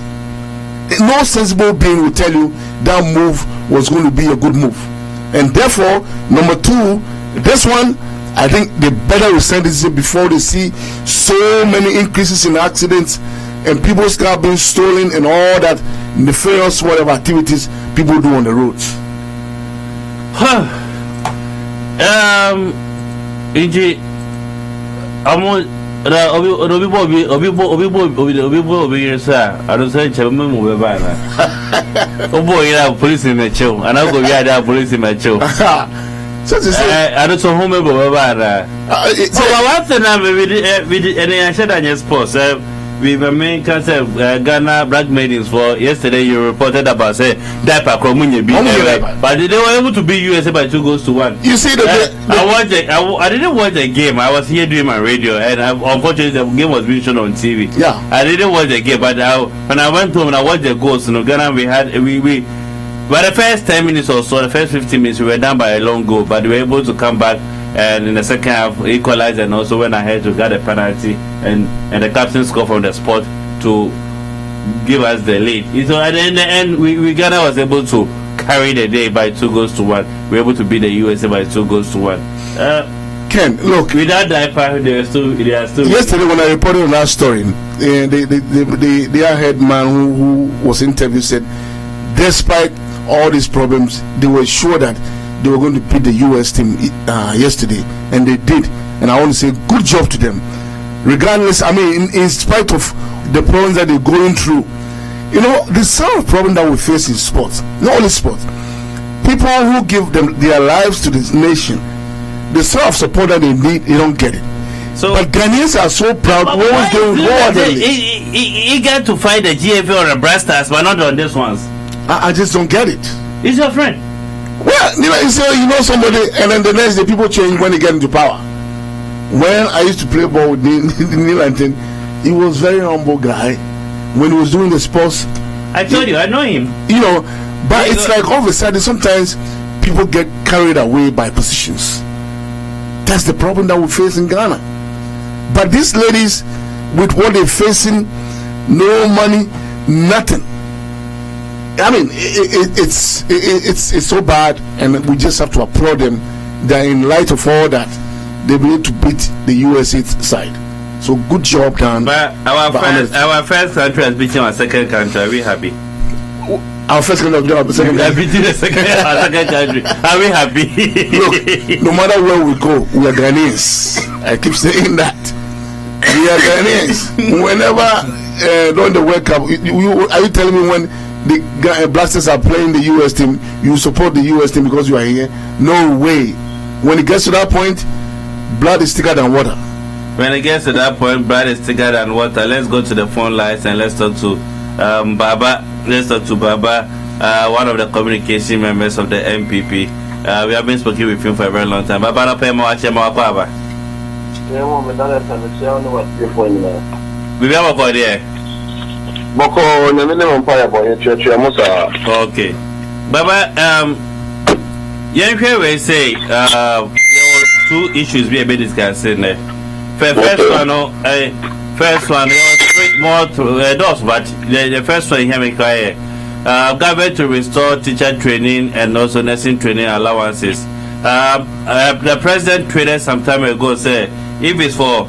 No sensible being will tell you that move was going to be a good move. And therefore, number two, this one, I think they better rescind this before they see so many increases in accidents and people's cars being stolen and all that nefarious whatever activities people do on the roads. Police in the show, and I'll go get police in my show. So to say, I don't know home about one thing I said on your sports. We were main concept Ghana black maidens for yesterday. You reported about diaper Kromunye being but they were able to beat USA by 2-1. You see I didn't watch the game. I was here doing my radio, and unfortunately the game was being shown on TV. Yeah, I didn't watch the game, but when I went home and I watched the goals, Ghana we by the first 10 minutes or so, the first 15 minutes, we were down by a long goal, but we were able to come back and in the second half equalize, and also went ahead to get a penalty, and the captain scored from the spot to give us the lead. So at the end, we Ghana was able to carry the day by 2-1. We were able to beat the USA by 2-1. Ken, look, without diaper, they are still. Yesterday, when I reported on that story, the head man who was interviewed said, despite all these problems, they were sure that they were going to beat the US team yesterday, and they did. and I want to say good job to them. Regardless, I mean, in spite of the problems that they're going through, you know, the sort of problem that we face in sports, not only sports, people who give them their lives to this nation, the sort of support that they need, they don't get it. So, but Ghanaians are so proud. He got to fight the GFA or the Brass Stars, but not on this ones. I just don't get it. He's your friend. Well, you know somebody, and then the next day people change when they get into power. When I used to play ball with Neil Anton, he was very humble guy. When he was doing the sports, I told you, I know him. You know, but it's like all of a sudden sometimes people get carried away by positions. That's the problem that we face in Ghana. But these ladies, with what they're facing, no money, nothing. I mean, it's so bad, and we just have to applaud them that in light of all that, they be able to beat the USA side. So good job done. But our first country has beaten our second country. Are we happy? Our first country has beaten our second country. Are we happy? Look, no matter where we go, we are Ghanaians. I keep saying that. We are Ghanaians. Whenever during the World Cup, are you telling me when the Blasters are playing the US team, you support the US team because you are here? No way. When it gets to that point, blood is thicker than water. When it gets to that point, blood is thicker than water. Let's go to the phone lines and let's talk to Baba. Let's talk to Baba, one of the communication members of the MPP. We have been speaking with him for a very long time. Baba, no pay more. We have a call there. Okay. Baba, we say there were two issues we have been discussing there. First one, more to those, but the first one here make clear. Government to restore teacher training and also nursing training allowances. The president tweeted some time ago say if it's for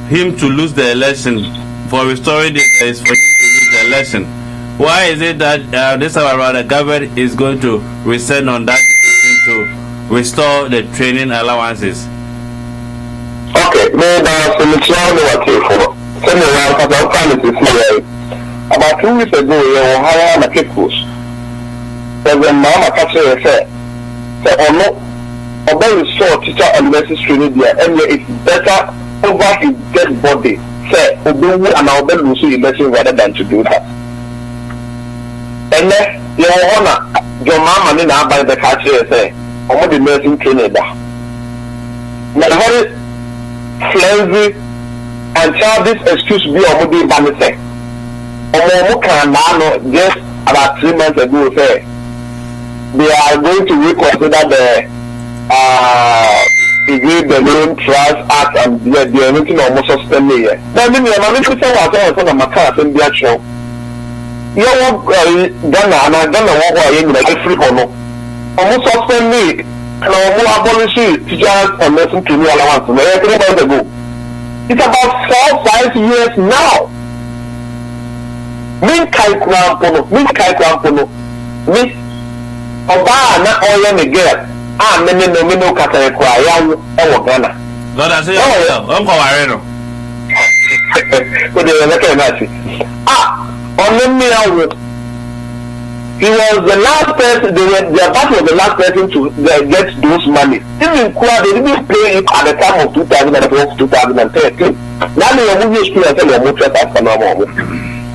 him to lose the election, for restoring this, is for him to lose the election. Why is it that this time around the government is going to rescind on that decision to restore the training allowances? Okay, about 2 weeks ago, you hire my kickers. But when Mama Catcher said, or no, about restore teacher and nurses training there, and it's better over his dead body, say, Obu and our bed will see election rather than to do that. And then, your honor, your mama and I by the catcher say, I'm the nursing training there. Now, flimsy and childish excuse be on the banner. Just about 3 months ago say they are going to reconsider the Loan Trust Act and they are making almost suspended here. Now, I'm going to say what I was on my car and be actual. You know, Ghana and I don't know what I am like free or no. Almost suspended and almost abolishing teachers and nursing training allowance. 3 months ago. It's about 4-5 years now. Min kai krampono mi oba na oye me girl me no kata kwa ya e wo Ghana God I say on ko ware no ko de na ka na si on me awo he was the last person the battle was the last person to get those money even kwa they didn't play it at the time of 2012 2013 now they are moving school and tell them what that's for normal.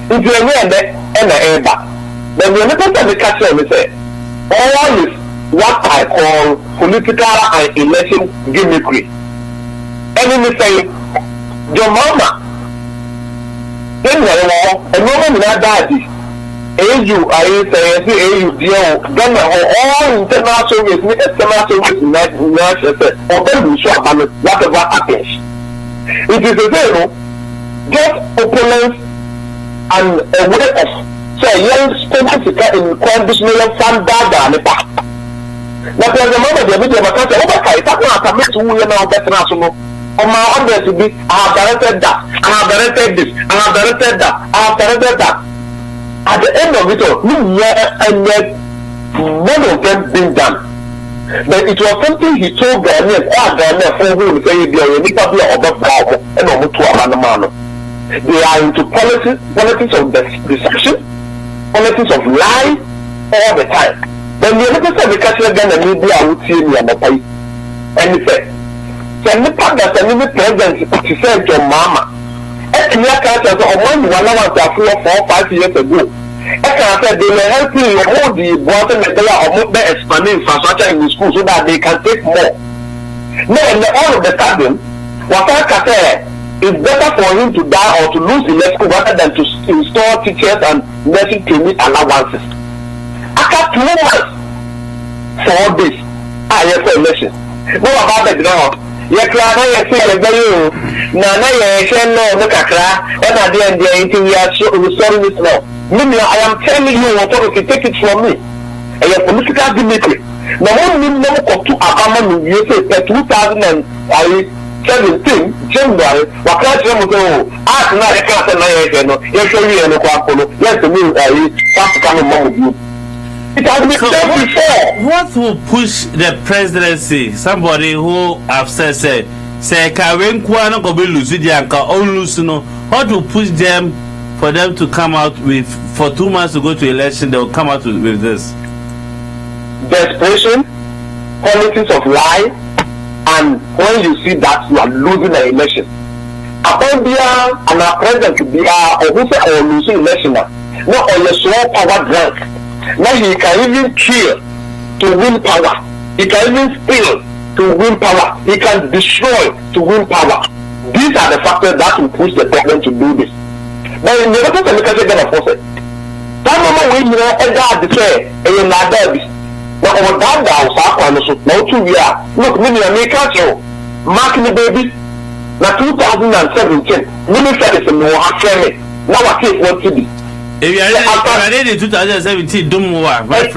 If you are and the but when the person catch them say all is what I call political and election gimmickry. Enemy say your mama then and no one that daddy you deal then all international service or then we show whatever happens. It is a zero just opponents and a way of so young specific in conditional fund data and the back. Now, for the moment, the media can't say, okay, it's not a mess who are now better national. On my order to be, I have directed that, I have directed this, I have directed that, I have directed that. At the end of it all, and yet none of them being done. But it was something he told Ghanaians, for whom say they are they are into politics of deception, politics of lies all the time. Then the other side, the Catholic Ghana media would see me and the pay. And he said, "Can the part that the new president she said to Mama, and the Catholic of 1 hour 4 or 5 years ago. I said they were helping you hold the bottom and they are expanding infrastructure in the school so that they can take more. Now, all of the sudden, what I said, it's better for him to die or to lose the school rather than to install teachers and nursing training allowances. After 2 months for all this, I have for election. No about the ground. Yes, I say you. Nana, no, Kakra, and at the end, we are restoring this now. Meaning, I am telling you what you take it from me. And your political dignity. Now, one minute of 2 Abama, you say 2017, January, what can't you go? Ask now, I can't say, no, you show me a quack, yes, the new, I come along with you. It has been done before. What will push the presidency? Somebody who have said, Karen Kwana go be lose the anka on lose no. What will push them for them to come out with for 2 months to go to election? They will come out with this desperation, politics of lie, and when you see that you are losing an election. Upon there, and our president be or losing election now, not on your small power grant. Now he can even kill to win power. He can even steal to win power. He can destroy to win power. These are the factors that will push the president to do this. But in the other time, because they're gonna force it. That moment when you know, Edgar declare, and you're not there. Now, over that house, now 2 years. Look, many Americans, marking the baby. Now 2017, many said it's a more family. Now I take what to be. If you are ready in 2017, don't move on. Maybe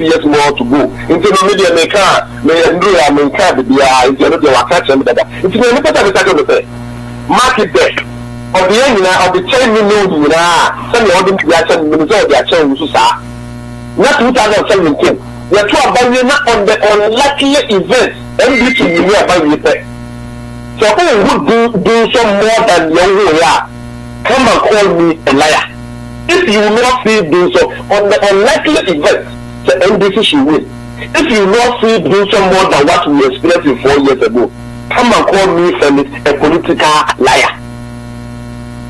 years more to go. Into the media may car, may do a main car, the into the catch and better. It's a little bit market there. Of the end of the 10 million, some of them reaction minister of their channel to say. Not 2017. We are talking on the unlucky events, everything you hear about repair. So who would do some more than your way are? Come and call me a liar. If you will not see do so on the unlikely event, the NDC should win. If you will not see do some more than what we experienced 4 years ago, come and call me a political liar.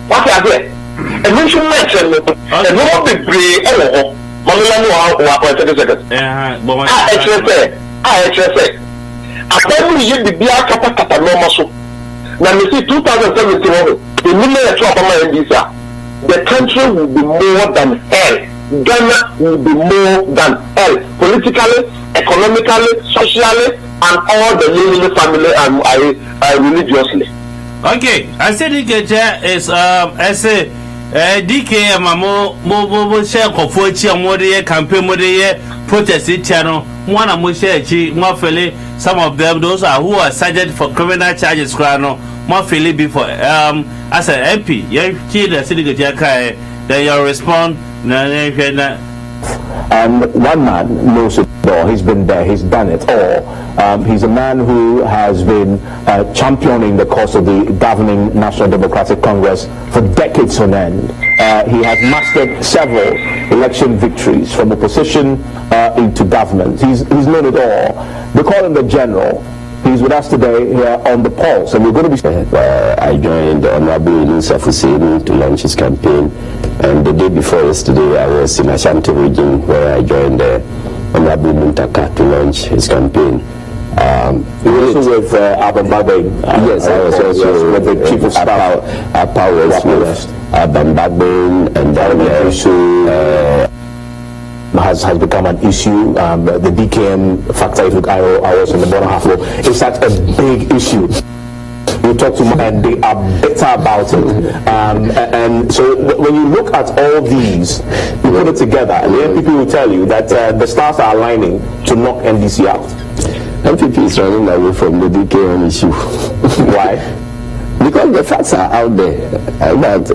What are they? And when you mention it, and no one be brave, oh, Mamma, 30 seconds. I say, apparently you be a kata normal so. Now you see 2017, the million of visa, the country will be more than hell. Ghana will be more than hell, politically, economically, socially, and all the living family and religiously. Okay, I said DK is I say DK mo share kofuachi amode campaign mode protest channel one am share chi mo fele some of them those are who are subject for criminal charges crano mo fele before as an MP you chi the city kai then you respond na one man knows it all. He's been there, he's done it all. He's a man who has been championing the cause of the governing National Democratic Congress for decades on end. He has mastered several election victories from opposition into government. He's known it all. They call him the General. He's with us today here on the Pulse, and we're going to be. I joined the Honorable Inusa Fuseni to launch his campaign, and the day before yesterday, I was in Ashanti region where I joined the Honorable Muntaka to launch his campaign. You were also with Abba Bagbe. Yes, I was also with the Chief of Staff. Apa was with Abba Bagbe, and then also. Has become an issue. The DKM factor, if I was in the bottom half row, it's such a big issue. You talk to them and they are better about it. And so when you look at all these, you put it together, and then people will tell you that the stars are aligning to knock NDC out. MPP is running away from the DKM issue. Why? Because the facts are out there that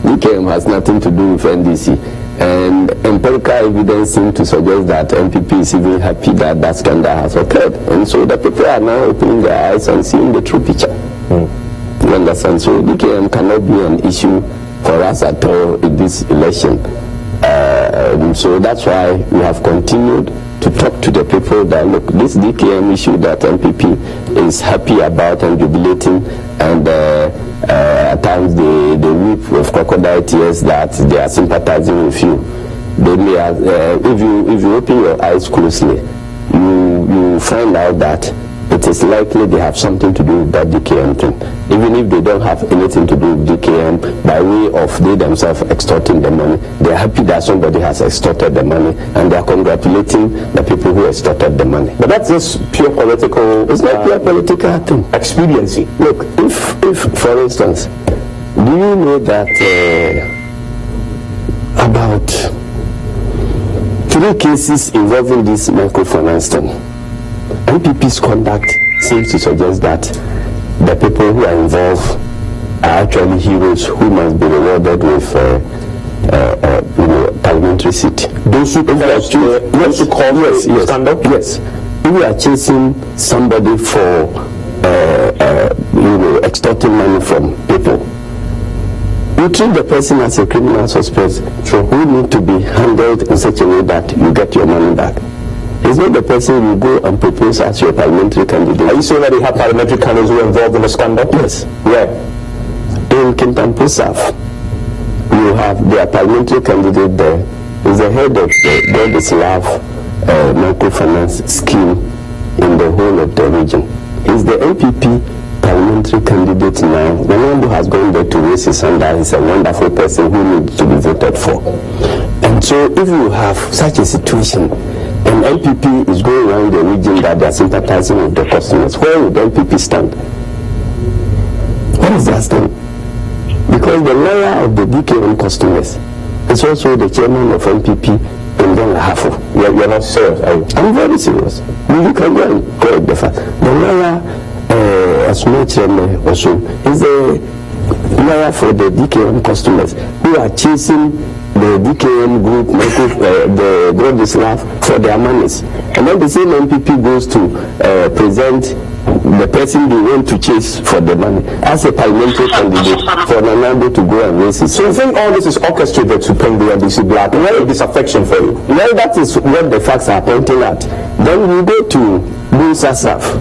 DKM has nothing to do with NDC. And empirical evidence seems to suggest that MPP is even happy that that scandal has occurred. And so the people are now opening their eyes and seeing the true picture. You understand? So DKM cannot be an issue for us at all in this election. So that's why we have continued to talk to the people that, look, this DKM issue that MPP is happy about and jubilating, and at times they weep with crocodile tears that they are sympathizing with you. They may have, if you open your eyes closely, you find out that it is likely they have something to do with that DKM thing. Even if they don't have anything to do with DKM, by way of they themselves extorting the money, they are happy that somebody has extorted the money, and they are congratulating the people who extorted the money. But that's just pure political. It's not pure political thing. Expediency. Look, if for instance, do you know that about 3 cases involving this microfinance thing, MPP's conduct seems to suggest that the people who are involved are actually heroes who must be rewarded with parliamentary seat. Those who stand up? Yes. If we are chasing somebody for extorting money from people, you treat the person as a criminal suspect who need to be handled in such a way that you get your money back. It's not the person you go and propose as your parliamentary candidate. Are you saying that they have parliamentary candidates who are involved in the scandal? Yes. Where? In Kintampo South, you have their parliamentary candidate there. Is the head of the Goldislav microfinance scheme in the whole of the region. Is the MPP parliamentary candidate now. Nando has gone there to raise his hand that he's a wonderful person who needs to be voted for. And so if you have such a situation, and MPP is going around the region that they are sympathizing with the customers, where would MPP stand? What is that stand? Because the lawyer of the DKM customers is also the chairman of MPP in Lahafo. You're not serious, are you? I'm very serious. You can go and correct the fact. The lawyer, as my chairman also, is the lawyer for the DKM customers who are chasing the DKM group, the Goldislav, for their monies. And then the same MPP goes to present the person they want to chase for the money as a parliamentary candidate for Nando to go and raise his. So you think all this is orchestrated to paint the NDC black? Well, disaffection for you? Well, that is what the facts are pointing at. Then we go to Musa Saf.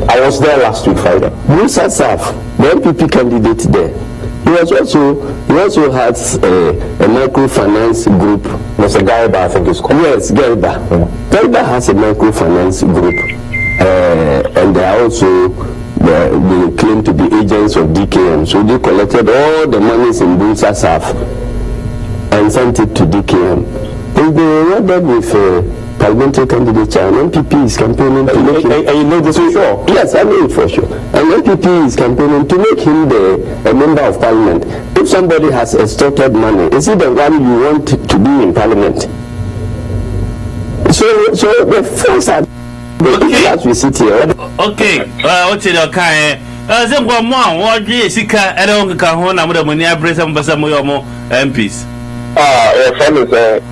I was there last week, Friday. Musa Saf, the MPP candidate there. He also has a microfinance group. There's a Garba, I think it's called. Yes, Garba. Garba has a microfinance group. And they are also, they claim to be agents of DKM. So they collected all the monies in Musa Saf and sent it to DKM. And they were rewarded with parliamentary candidature, and MPP is campaigning to make him. And you know this for sure? Yes, I know it for sure. And MPP is campaigning to make him a member of parliament. If somebody has extorted money, is he the one you want to be in parliament? So the facts are as we sit here. Okay, what's it okay? Zembo mo wodi sika ere on ka ho na mo da moni abresa mbasa mo yo mo MPs. Friend is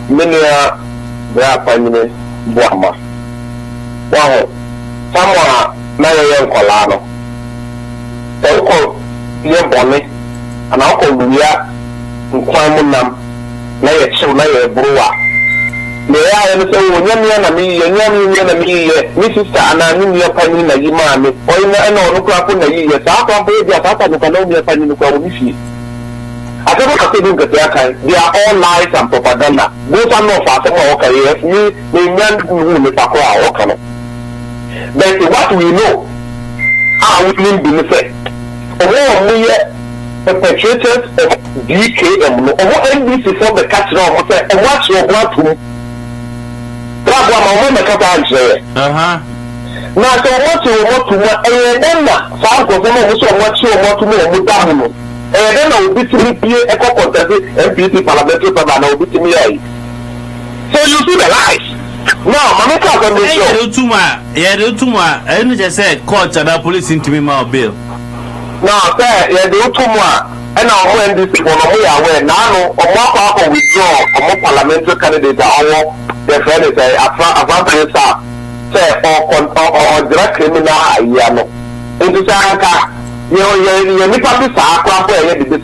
many bra panime boama wow samwa na ye nkola no e ko ye bone ana ko duya nkwan mu nam na ye chew na ye bruwa me ya ye so wonyam na mi ye nyam na mi ye mi sister ana ni ye panime na yi ma me o ina na onu kwa ko na yi ye ta kwa be dia ta ta no kana mi panime kwa wo fi. I don't know what they are all lies and propaganda. Those are not fast okay. But what we know, our women benefit. We perpetrators of DKM, or NBC from the catch of what's your what to grab one now, so what you want to and then some of them also what you want to know. And then I will be to me a contest MPP parliamentary program. I will be to me. So you see the lies. No, I'm not going to show. Yeah, I just said court and police into me my bill. No, sir, yeah, the Utumwa. and our NDC for aware now or more withdraw or more parliamentary candidate our the friend is a say or direct criminal into Sanka. You need to be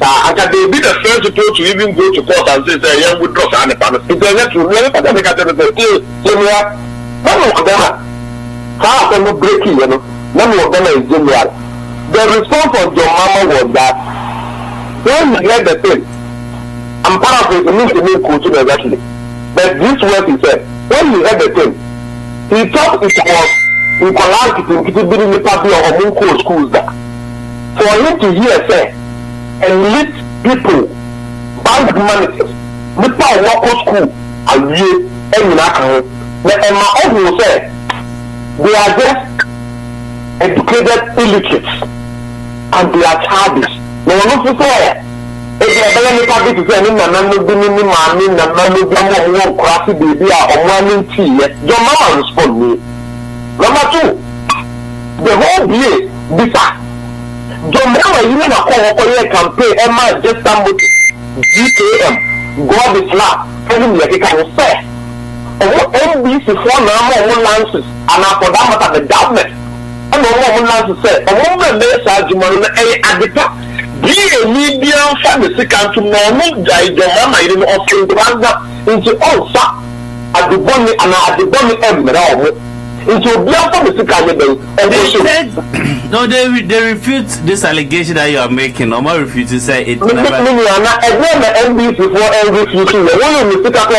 I can be the first to even go to court and say, yeah, we trust and it's not true. None of them how can you break it? None of them is general. The response of your mama was that when he heard the thing, I'm paraphrasing me coaching exactly. But this word he said, when he heard the thing, he thought it was in Kolanki to be in the party of Munko schools that. For him to hear say and lead people, bank managers, Mr. Local School, and you, and my own will say, they are just educated illiterates and they are childish. No one knows say, if they are very happy to say, your mama respond me. Number two, the whole BA, bisa. John Mama, you know, a campaign, Emma, just somebody, GKM, God is love, telling me like it can say. And what NBC for now, lances, and for that matter, the government, and all lances say, a woman may say, at the top, be a medium family to normal, John Mama, you know, offering the answer into all sap at the bonnet and at the bonnet emerald. Into and they said, no, they refute this allegation that you are making. Or more refute to say it never. NBC before every future. When you mistake a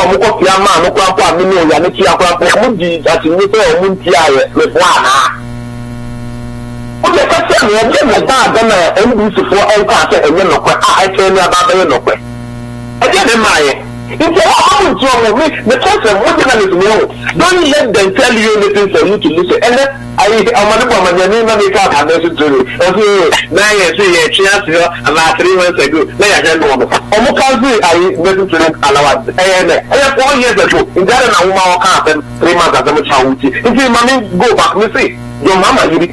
man, no grandpa, Mino, and Chia, that you say, Muntia, with one. What the question is, NBC for Elka and Yellow, I tell you about the Yellow. I didn't mind. If you are wrong with me, the person is wrong. Don't let them tell you anything for you to listen. And then I'm going to make out a message to you. Now you see a chance about 3 months ago. Now I can't go. I message to them allowed. And 4 years ago, in that and a woman happened 3 months as a child. If you mommy go back, you see, your mama, you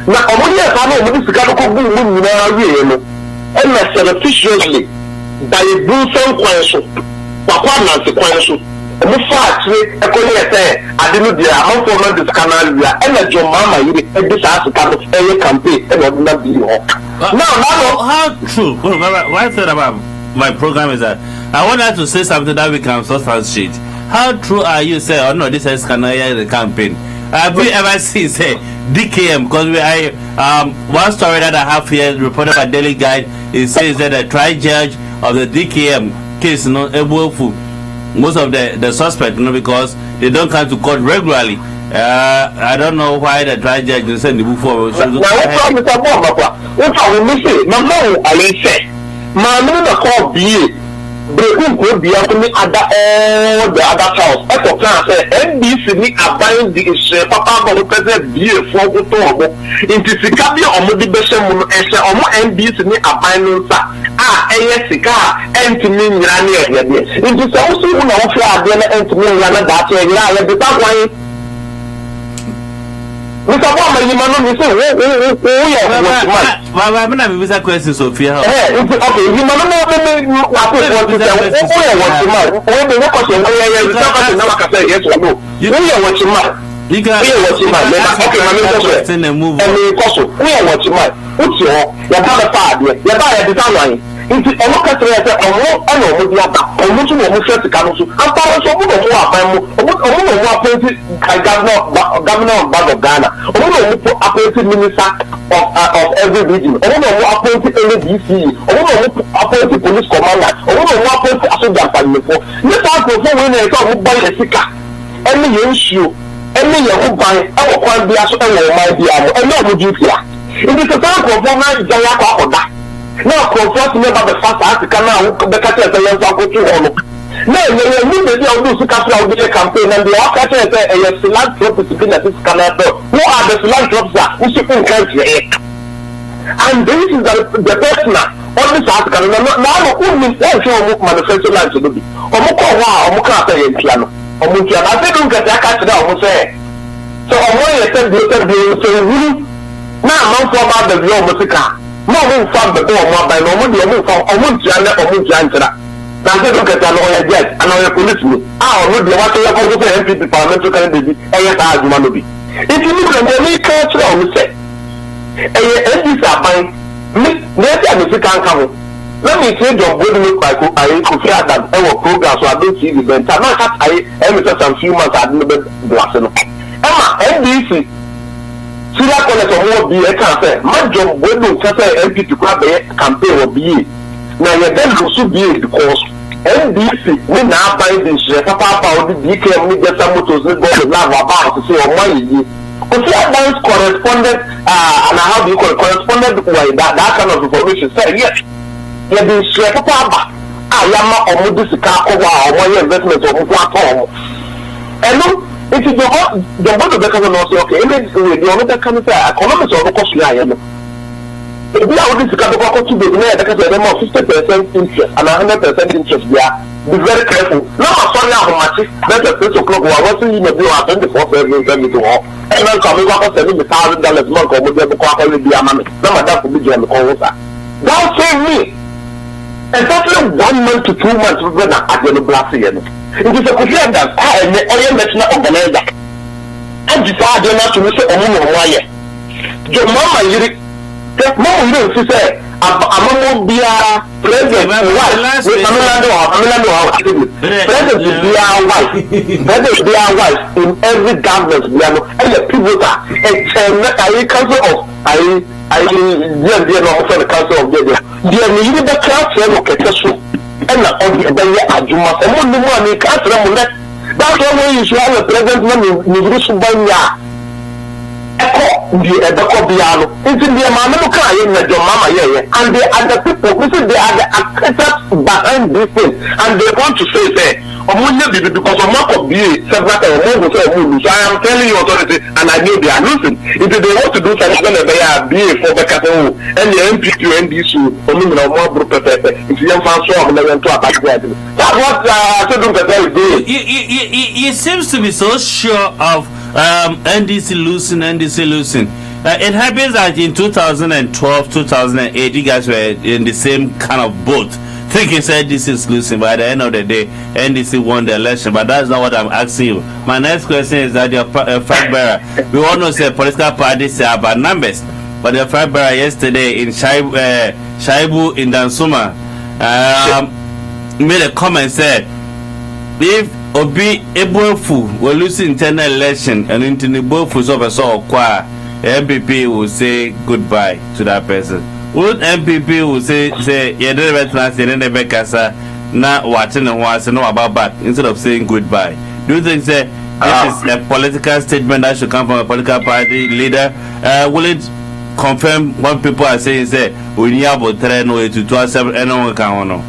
now, I'm going to know this is and surreptitiously by a brutal question. Papa Nancy question. The fact I didn't do how for this canal and your mama you this has to come a campaign and not be now how true what I thought about my program is that I want her to say something that we can substantiate. How true are you say oh no this is the campaign? Have you ever seen say DKM? Because one story that I have here reported by Daily Guide, it says that the trial judge of the DKM case, you know, most of the suspects, you know, because they don't come to court regularly. I don't know why the trial judge will send the book forward. Breaking could be after me at all the other house. Echo class NBC ni abide the papa of present be a for into Sicabia or Modibeshem and NBC ni abide and to me into so soon and to me that the one. Mr. Woman, you might not say, question, Sophia. Okay, you might not what yes or no. You know what you might. You can what you might. Okay, and move. And we also, we are what you might. What's your father? Your father is online. Into a look at the almost to come to. I'm probably so good governor of Ghana, appointed minister of every region, appointed LDC, appointed police commander, appointed associate parliament. This is when they talk about the sicker. Any issue, any young buy, our quan be as and no would you here. It is a time for that. Now, confront me about the fact that I can the catcher the young uncle to all. No, you need to do a campaign and the catcher a philanthropist in this Canada. Who are the philanthropists who should country? And this is the person on this article. Now, who means manifesto land to be? Omuka in piano. Omuka, I think that I catch it out. So, I'm going to send you so now, I'm about the real music. No one found the door by no one, you from a month to answer. Now, they look at an jet and our policeman. I would be what they are going to say, MP parliamentary candidate, and yet I want to be. If you look at the new culture, I would say, and these are buying, let me can't come. Let me say, your good look like I could hear that our program, so I don't see the event. I'm not I am some few months I've never blasted. Emma, NBC. See that one as a more be a campaign. My job wouldn't say MP to grab a campaign or be. Now, you're then also be because NBC, we now buy this Papa, the DK, we get some motors, we go to love about to say, oh, my, because the advance correspondent, and how do you call it, correspondent way, that kind of information, say, yes, you've been share Papa, I am a this car over our investment of platform. And look, it is the one of the cousin also, okay, the other kind of economics of the cost. If we are this kind of to be there, because they have 50% interest and 100% interest, we are be very careful. Now, sorry, how much better 6 o'clock, we are watching you maybe 24/7 to all. And then coming back and sending me $1,000 month or whatever, probably be a man. No, my dad will be doing the call. Don't say me. Exactly 1 month to 2 months, we're going to add the blast again. It is a question that I am the national organizer. And decided not to miss a woman of wire. Your mama, no, you say, I'm be a president, wife, president be our wife, president be our wife in every government, we are and the people that I council of I the council of the need the council of Ketasu and the Ajuma, and one money council. That's why you should have a president when you the Ebecobiano, it's in the Mamaka in the Mama, and they are the people, they are the actors behind this thing, and they want to say, because of Mark of B, several I am telling you authority, and I know they are losing. If they want to do something, they are B for the Cato, and the MP to NDC, or more group of if you have found so, I'm going to attack that. That's what I said. He seems to be so sure of NDC losing. It happens that in 2012, 2008, you guys were in the same kind of boat, thinking said this is losing, but at the end of the day, NDC won the election. But that's not what I'm asking you. My next question is that your flag bearer, we all know say political parties say about numbers, but your flag bearer yesterday in Shaibu in Dansuma made a comment, said if Obi Ebofu will lose internal election and into the Bofu so qua MPP will say goodbye to that person. Would MPP will say you don't never casa now watching and watching know about that instead of saying goodbye? Do you think this is a political statement that should come from a political party leader? Will it confirm what people are saying? Say we need about 3 no to 27 and no. No,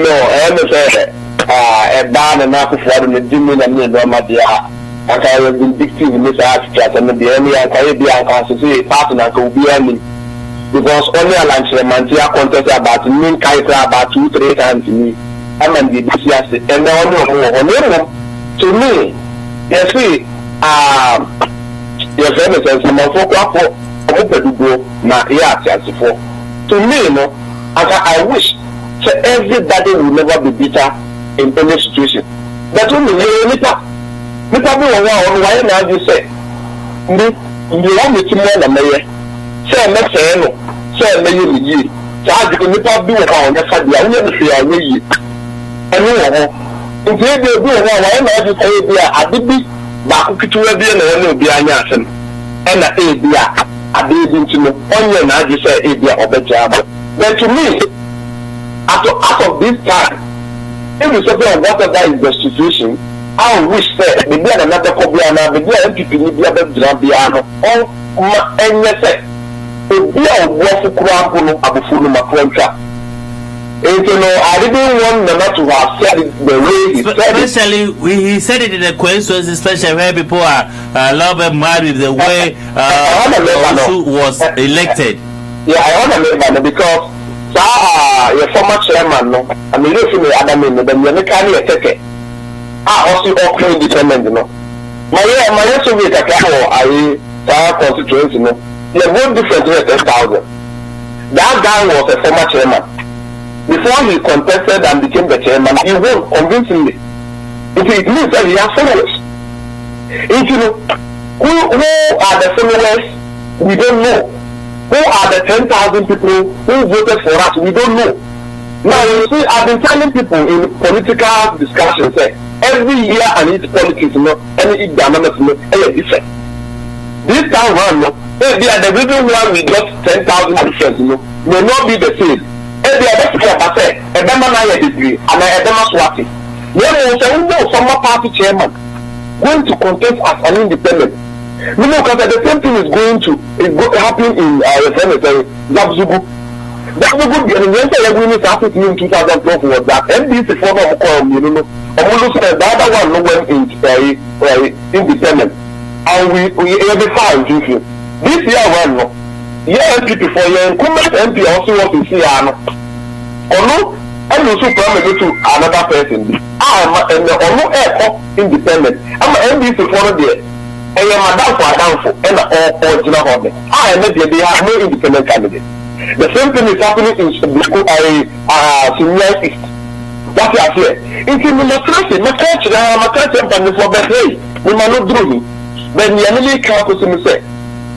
I understand. A ban and not for the Jimmy and the I have been vindictive in this article and the enemy and Caribbean Council partner to be any because only a lunch Mantia contest about me, Kaita about 2-3 times to me. I mean, the BCS and the to me, you see, your friend says, I'm open to go now. Yes, to me, no, I wish so everybody will never be bitter in any situation. But only you probably why now you say you want me to know the mayor. Say next say me charge you probably on the side the only fear we and if they do why now you say there I did be back to be and be an and I didn't know only now you say of the job. But to me out of this time if you say whatever is the situation I wish that the beer another Cobiana, the beer MPP, the other Drabiano, all and yes, the beer was a cramp of a full of contract. And you know, I didn't want them not to have said it the way he said it. Especially, he said it in the questions, especially where people are love and married the way was elected. Yeah, I want to make because your former chairman, no, I mean, you see me, Adam, and then you're not take it. Also all independent, no. My Soviet account, I constituency, no. They're very different to 10,000. that guy was a former chairman. Before he contested and became the chairman, he won convincingly. It means that he has followers. If you know, who are the followers, we don't know. Who are the 10,000 people who voted for us, we don't know. Now, you see, I've been telling people in political discussions, every year and its politics, any dynamics, different. This time around, the reason why we got 10,000 difference, may not be the same. Every other speaker, I say, a Bema degree, and a Bema Swati. Then we say, former party chairman going to contest as an independent. Because the same thing is going to happen in Zabzugu. Zabzugu, the agreement happened in 2012 was that NDC former the other one went independent. And we every time drinking. This year one, NPP for your incumbent MP also want to see and also promise to another person. Independent. I'm NDC for there. And your madam for downfall and all original order. They have no independent candidate. The same thing is happening in Senior East. That's what I say. In democracy, my country, and for better, we might not do it. But the enemy can't say,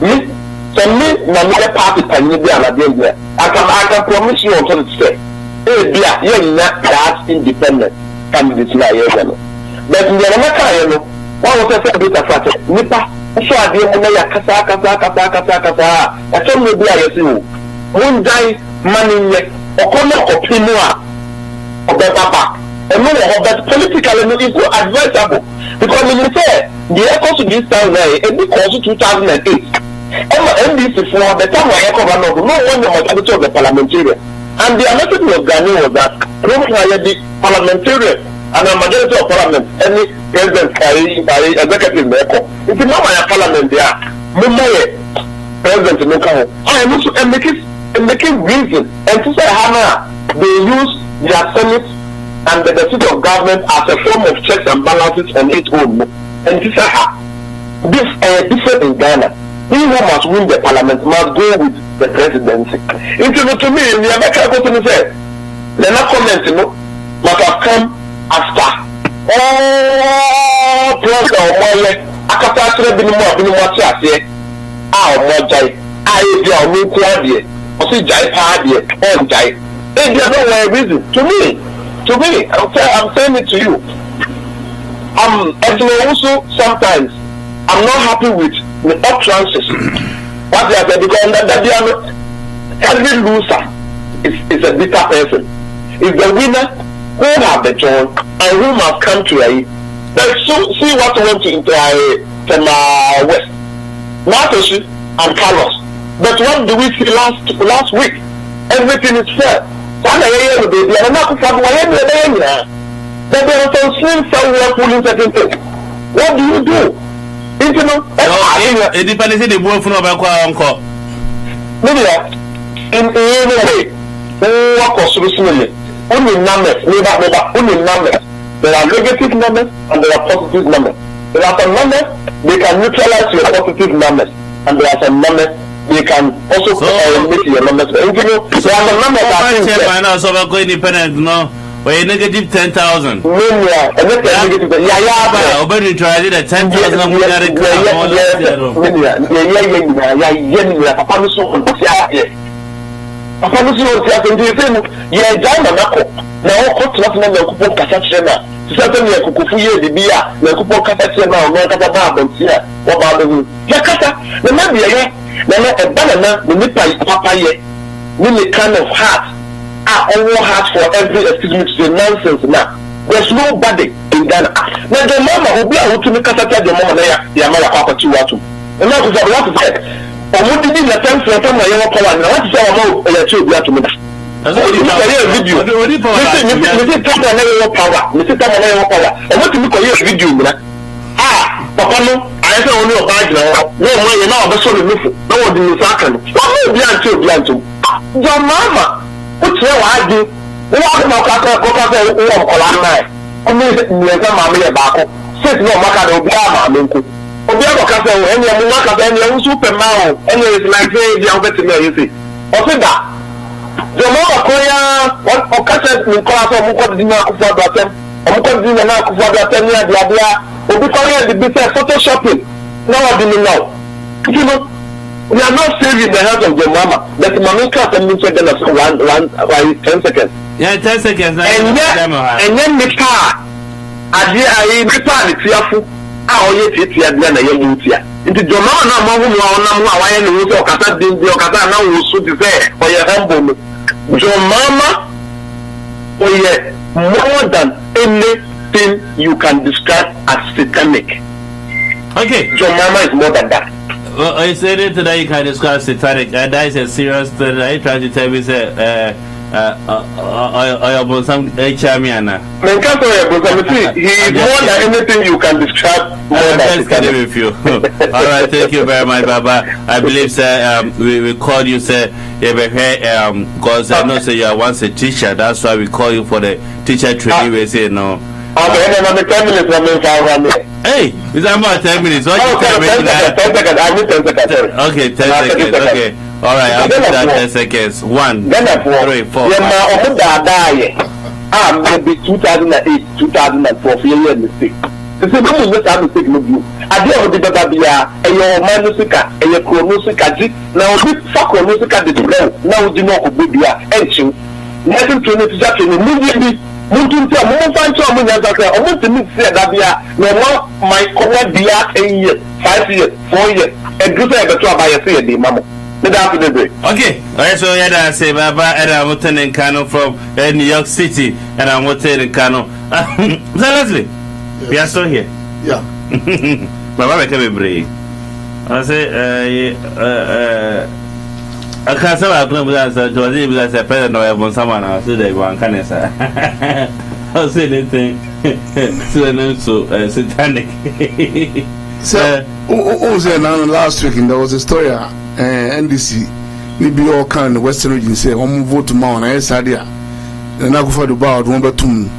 my party can be an I can promise you until it's fair. You're not that independent candidate. But in the America, one was a bit of a nipper. So I didn't kasa. I told me, I see one guy money or opinion of the papa. And no, but politically, it's not advisable. Because when you say, the echo to this town, and because of 2008, and NDC for the time I echo no one was of the parliamentarian. And the message of Ghana was that, the parliamentarian and a majority of parliament, any president carry executive record. If you know my parliament there, president local. I am also making reason and to say Hannah, they use their senate and the seat of government as a form of checks and balances on its own. And to say this different in Ghana. He who must win the parliament must go with the presidency. To me, the American government said, they're not commenting, must have come after all plus or akata bini mo ati more jai dia o mi ko adie o si jai pa adie o jai there no reason to me I'm saying it to you. And also sometimes I'm not happy with the utterances what they are saying, because that they are every loser is a bitter person. If the winner who have the joy and who must come to a see what went into from West Matoshi and Carlos. But what do we see last week? Everything is fair. But there are some swings somewhere pulling certain things. What do you do? Independence the boy from Uncle. Maybe in any way, what was only numbers, only numbers. There are negative numbers and there are positive numbers. There are some numbers they can neutralize your positive numbers, and there are some numbers they can also make your numbers. There are some numbers that so independent, no. Well, negative 10,000. Yeah, but you tried it at 10,000. for every excuse me to say nonsense now. There's nobody in Ghana. Now the mama will be able to make a the mama the Amara Papa Chiwatu. And now what to say? Or what did you attend to my young power? Now what is our mouth or your children to me? That's what you hear a video. Mr. Tata never power. Mr. Tata never power. And what to look at your video? Papa no, I say only a bag now. No more you know, but so the move. No one did second. What will be until your mama? What's your idea? What about Kaka or only the mammy back? Says no Maca Obiama. Obiama Casa, and your Maka, and your Superman, and it's like the other to me, you see. Or say that. o catches me class or mukot dinner for them. Mukot dinner now for the 10 years, the obi koye the business photoshopping. Now I didn't know. You know, we are not saving the hands of your mama. But mommy class and me check them as 10 seconds. Yeah, 10 seconds. And then the car. I prepare the fearful. How you take your dinner, you use into your mama, why you use your cat, your cat, now you should say, or your humble. Your mama, oh yeah, more than anything you can describe as satanic. Okay. Your mama is more than that. Well, I said it today, you can describe satanic. That is a serious thing. I try to tell you, say, I about some Chamiana. He is more than anything you can describe. I'm kidding with you. All right, thank you very much, Baba. I believe, sir, we called you, sir, because I know, sir, you are once a teacher. That's why we call you for the teacher training. We say no. Okay, then I'm 10 minutes from me. Hey, it's about 10 minutes. What you 10 seconds. I need 10 seconds. Okay, 10 seconds. Okay. All right, I'll give that 10 seconds. 1, 2, 3, 4, 5. Maybe 2008, 2004, failure mistake. The same thing is not mistake no view. I did the Babia, and your Manusika, and your Chronosika. Now, this fuck Chronosika did well. Now, you know, Bibia, and you. Nothing to know exactly. Immediately, moving to a moment, almost to me, said Babia, no more my cover Bia 10 years, 5 years, 4 years, and do say the trouble by a say, Mamma. Okay, alright, so yeah, I say Baba, and I'm attending Kano from New York City, and I'm attending Kano. So Leslie, we are still here. Yeah. Baba, can we break? I say, I can't say I'm going to say, Josie, because I pay no one someone else today, one can say. I'll say anything. So satanic. So, last week, there was a story. NDC, maybe all kind of Western region say, "Home vote tomorrow." I said, "Yeah." And I go for the bar. One by 2.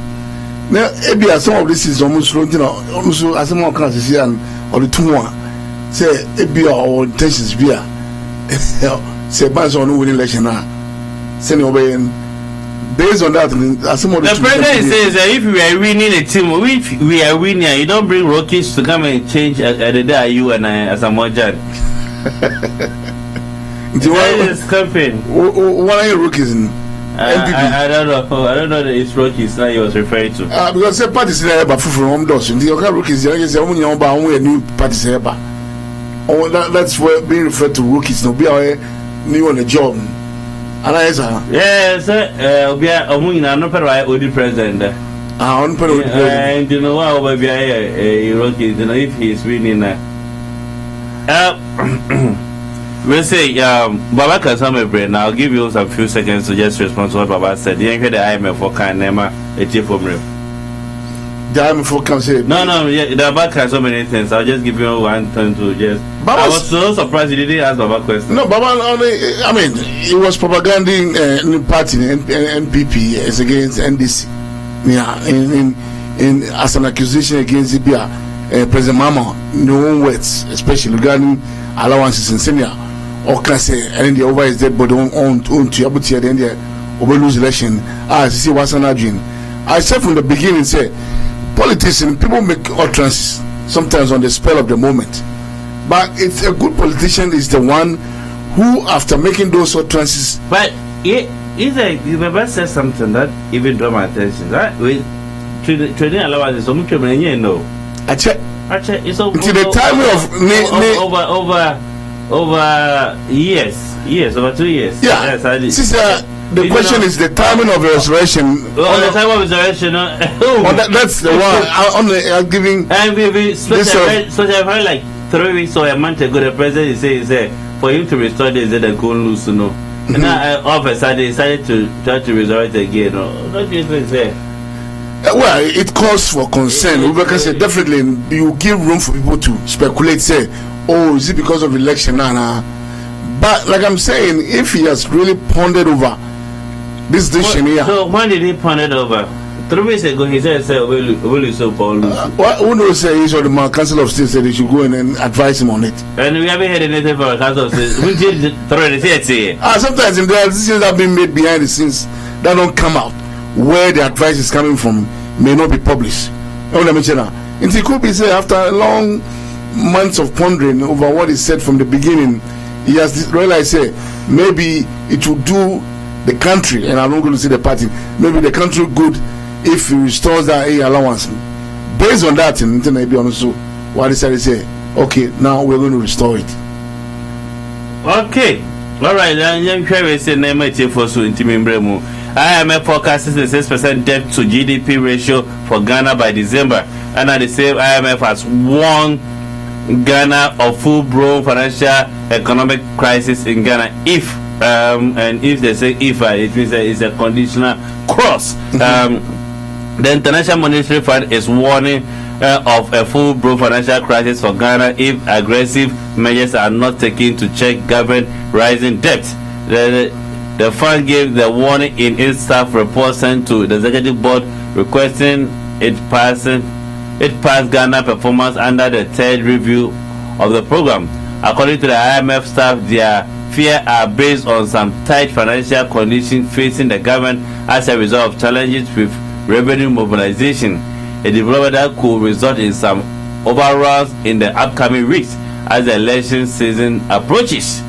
Now, maybe some of this is almost, you know, almost as some more classes here and or the 2 say, "Maybe our intentions be say, based on winning election now." Send obeying. Based on that, as some of the president says that if we are winning a team, if we are winning, you don't bring rookies to come and change at the day you and I as a more judge. Is campaign. What are your rookies in? I don't know. I don't know that it's rookies that he was referring to. Because the party is there, but from home doors. The other rookies, only a new party here. Oh, that's where being referred to rookies. No, be new on the job. And I say, yes, we are the president. And you know what? We are a rookies. You know if he is winning. We'll say, Baba can some brain. I'll give you some few seconds to just respond to what Baba said. You ain't heard the IMF for kind Nema, a chief from real. The IMF can say, no, yeah, the Baba can so many things. I'll just give you one turn to just. I was so surprised you didn't ask Baba question. No, Baba only, I mean, he was propaganding the party, NPP, as against NDC. Yeah, in as an accusation against Zibia. President Mama, no words, especially regarding allowances in senior, or can say, and the over is dead, but on to Abuti at the end of lose election. As you see, what's an agent. I said from the beginning, say, politicians, people make utterances sometimes on the spell of the moment, but it's a good politician is the one who, after making those utterances, but you never said something that even drew my attention. That with trading allowances, so much no. I check. It's over the time over years, over 2 years. Yeah. Yes, Sister, the question is the timing of the resurrection. The time of resurrection. That's the one. I'm giving. So I've heard like 3 weeks or a month ago, the president says for him to restore this, they're going loose, you know. And now all of a sudden, they decided to try to resurrect again. What do you think there? Well, it calls for concern. Because definitely you give room for people to speculate, say, oh, is it because of election? Nah. But like I'm saying, if he has really pondered over this decision here. So when did he ponder it over? 3 weeks ago, he said, will you so Paul? Who knows? He's or the Council of State said they should go in and advise him on it. And we haven't heard anything from the Council of State. We did throw it. Sometimes there are decisions that have been made behind the scenes that don't come out, where the advice is coming from, may not be published. It could be say after long months of pondering over what is said from the beginning, he has realized maybe it will do the country, and I'm not going to say the party, maybe the country good if he restores that allowance. Based on that, and maybe also what he said, okay, now we're going to restore it. Okay, all right. Then you say name it for so intimate. IMF forecasts a 6% debt to GDP ratio for Ghana by December, and at the same IMF has warned Ghana of full-blown financial economic crisis in Ghana if and if they say if it means it's a conditional cross. The International Monetary Fund is warning of a full-blown financial crisis for Ghana if aggressive measures are not taken to check government rising debt. The fund gave the warning in its staff report sent to the executive board requesting it pass Ghana performance under the third review of the program. According to the IMF staff, their fears are based on some tight financial conditions facing the government as a result of challenges with revenue mobilization, a development that could result in some overruns in the upcoming weeks as the election season approaches.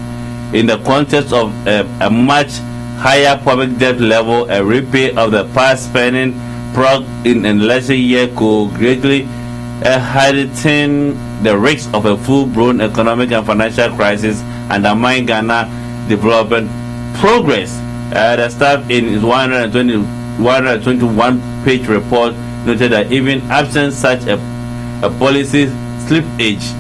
In the context of a much higher public debt level, a repay of the past spending in the election year could greatly heighten the risks of a full-blown economic and financial crisis and undermine Ghana development progress. The staff in its 121-page report noted that even absent such a policy slippage,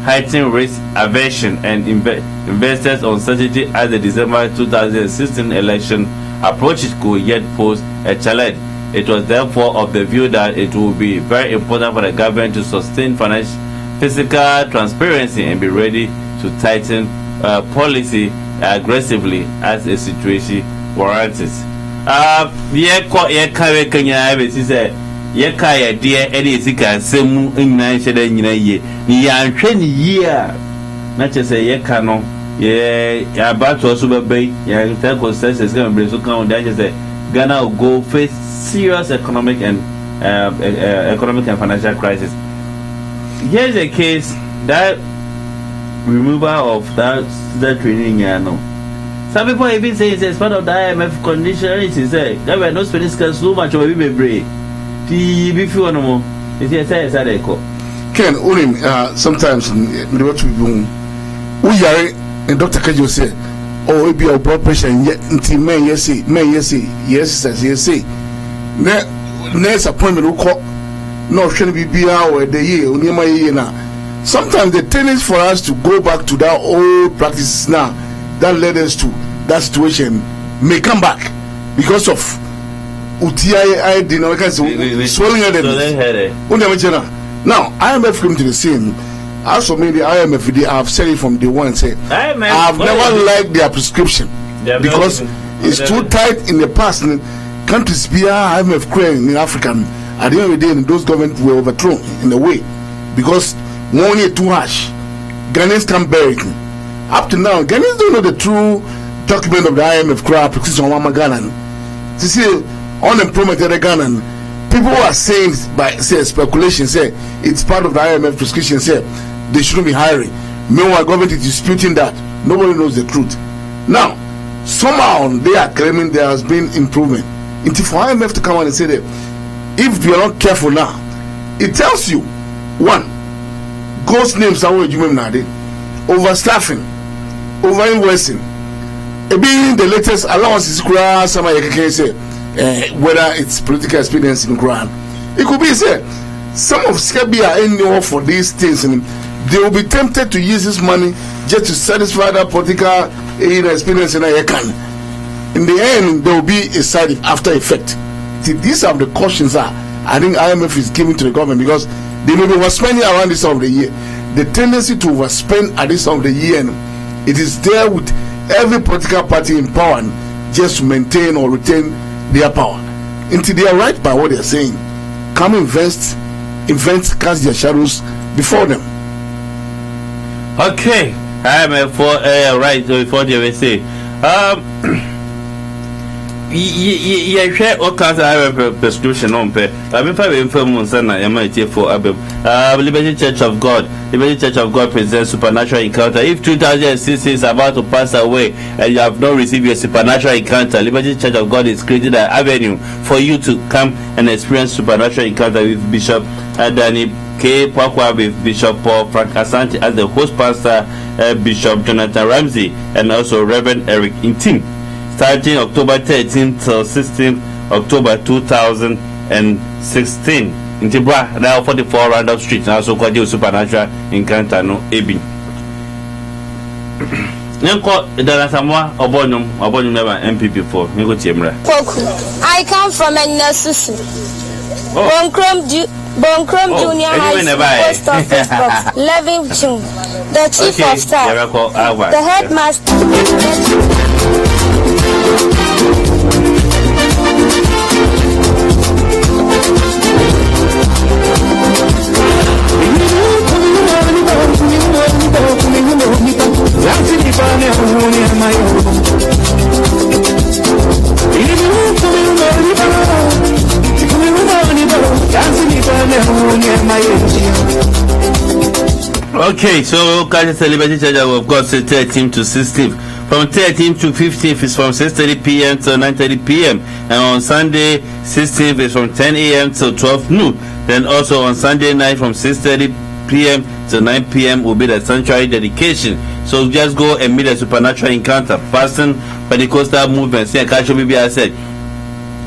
heightened risk aversion and investors' uncertainty as the December 2016 election approaches could yet pose a challenge. It was therefore of the view that it will be very important for the government to sustain fiscal transparency and be ready to tighten policy aggressively as the situation warrants. Yekaya dear Eddie Sika Semu in Nigeria ye Yantreni year not just a yekano ye about to also be Yantaco says it's going to be so count that just Ghana will go face serious economic and financial crisis. Here's a case that removal of that training some people even say it's part of the IMF condition. It is that we are not spending so much of a break. Ken, sometimes we are and Dr. Kajo say, oh, it be our blood pressure and yet until men yes say. Next appointment will call no shouldn't be our the year near my year now. Sometimes the tendency for us to go back to that old practices now that led us to that situation may come back because of UTI swelling headache. Now IMF came to the scene. As for me, the IMF, they have said it from day one. Say I've never liked their prescription because it's too tight in the past. Countries beyond IMF crying in Africa. At the end of the day, those governments were overthrown in a way because money too harsh. Ghanaians can't bear it. Up to now, Ghanaians don't know the true document of the IMF crap. Ghana. To see unemployment in Ghana, people are saying by speculation, say it's part of the IMF prescription, say they shouldn't be hiring. Meanwhile, government is disputing that. Nobody knows the truth. Now, somehow they are claiming there has been improvement. It's for IMF to come on and say that if you are not careful now, it tells you one, ghost names are overstaffing, over-invoicing. Being the latest allowances, somebody can say whether it's political experience in Quran. It could be said some of Skabia anymore for these things, and they will be tempted to use this money just to satisfy that political experience in a can. In the end, there will be a side after effect. See, these are the cautions I think IMF is giving to the government because they may be overspending around this time of the year. The tendency to overspend at this time of the year, it is there with every political party in power just to maintain or retain their power. Until they are right by what they are saying, come invest, cast their shadows before them. Okay, I am for right before they will say. share all kinds of prescription on pay. I've been five infirms and I am for Abel. Liberty Church of God. Liberty Church of God presents supernatural encounter. If 2006 is about to pass away and you have not received your supernatural encounter, Liberty Church of God is creating an avenue for you to come and experience supernatural encounter with Bishop Danny K. Pakwa, with Bishop Paul Frank Asante as the host pastor, Bishop Jonathan Ramsey, and also Reverend Eric Intim. Starting October 13th till 16th October 2016 in Tibra, now 44 Randolph Street, and also called supernatural encounter no ebi. Nenko dara samwa obonum never MPP for Nenko Tiemra. I come from Enasusu. Bonkrom Junior High School, Post Office Box, 11 June. The Chief of Staff, the Headmaster. Okay, so Kaja Liberty Church of God said 13th to 16th. From 13th to 15th is from 6:30 p.m. to 9:30 p.m. And on Sunday 16th is from 10 a.m. till 12 noon. Then also on Sunday night from 6:30 p.m. to 9 p.m. will be the sanctuary dedication. So just go and meet a supernatural encounter. Fasting Pentecostal movement. See, I said,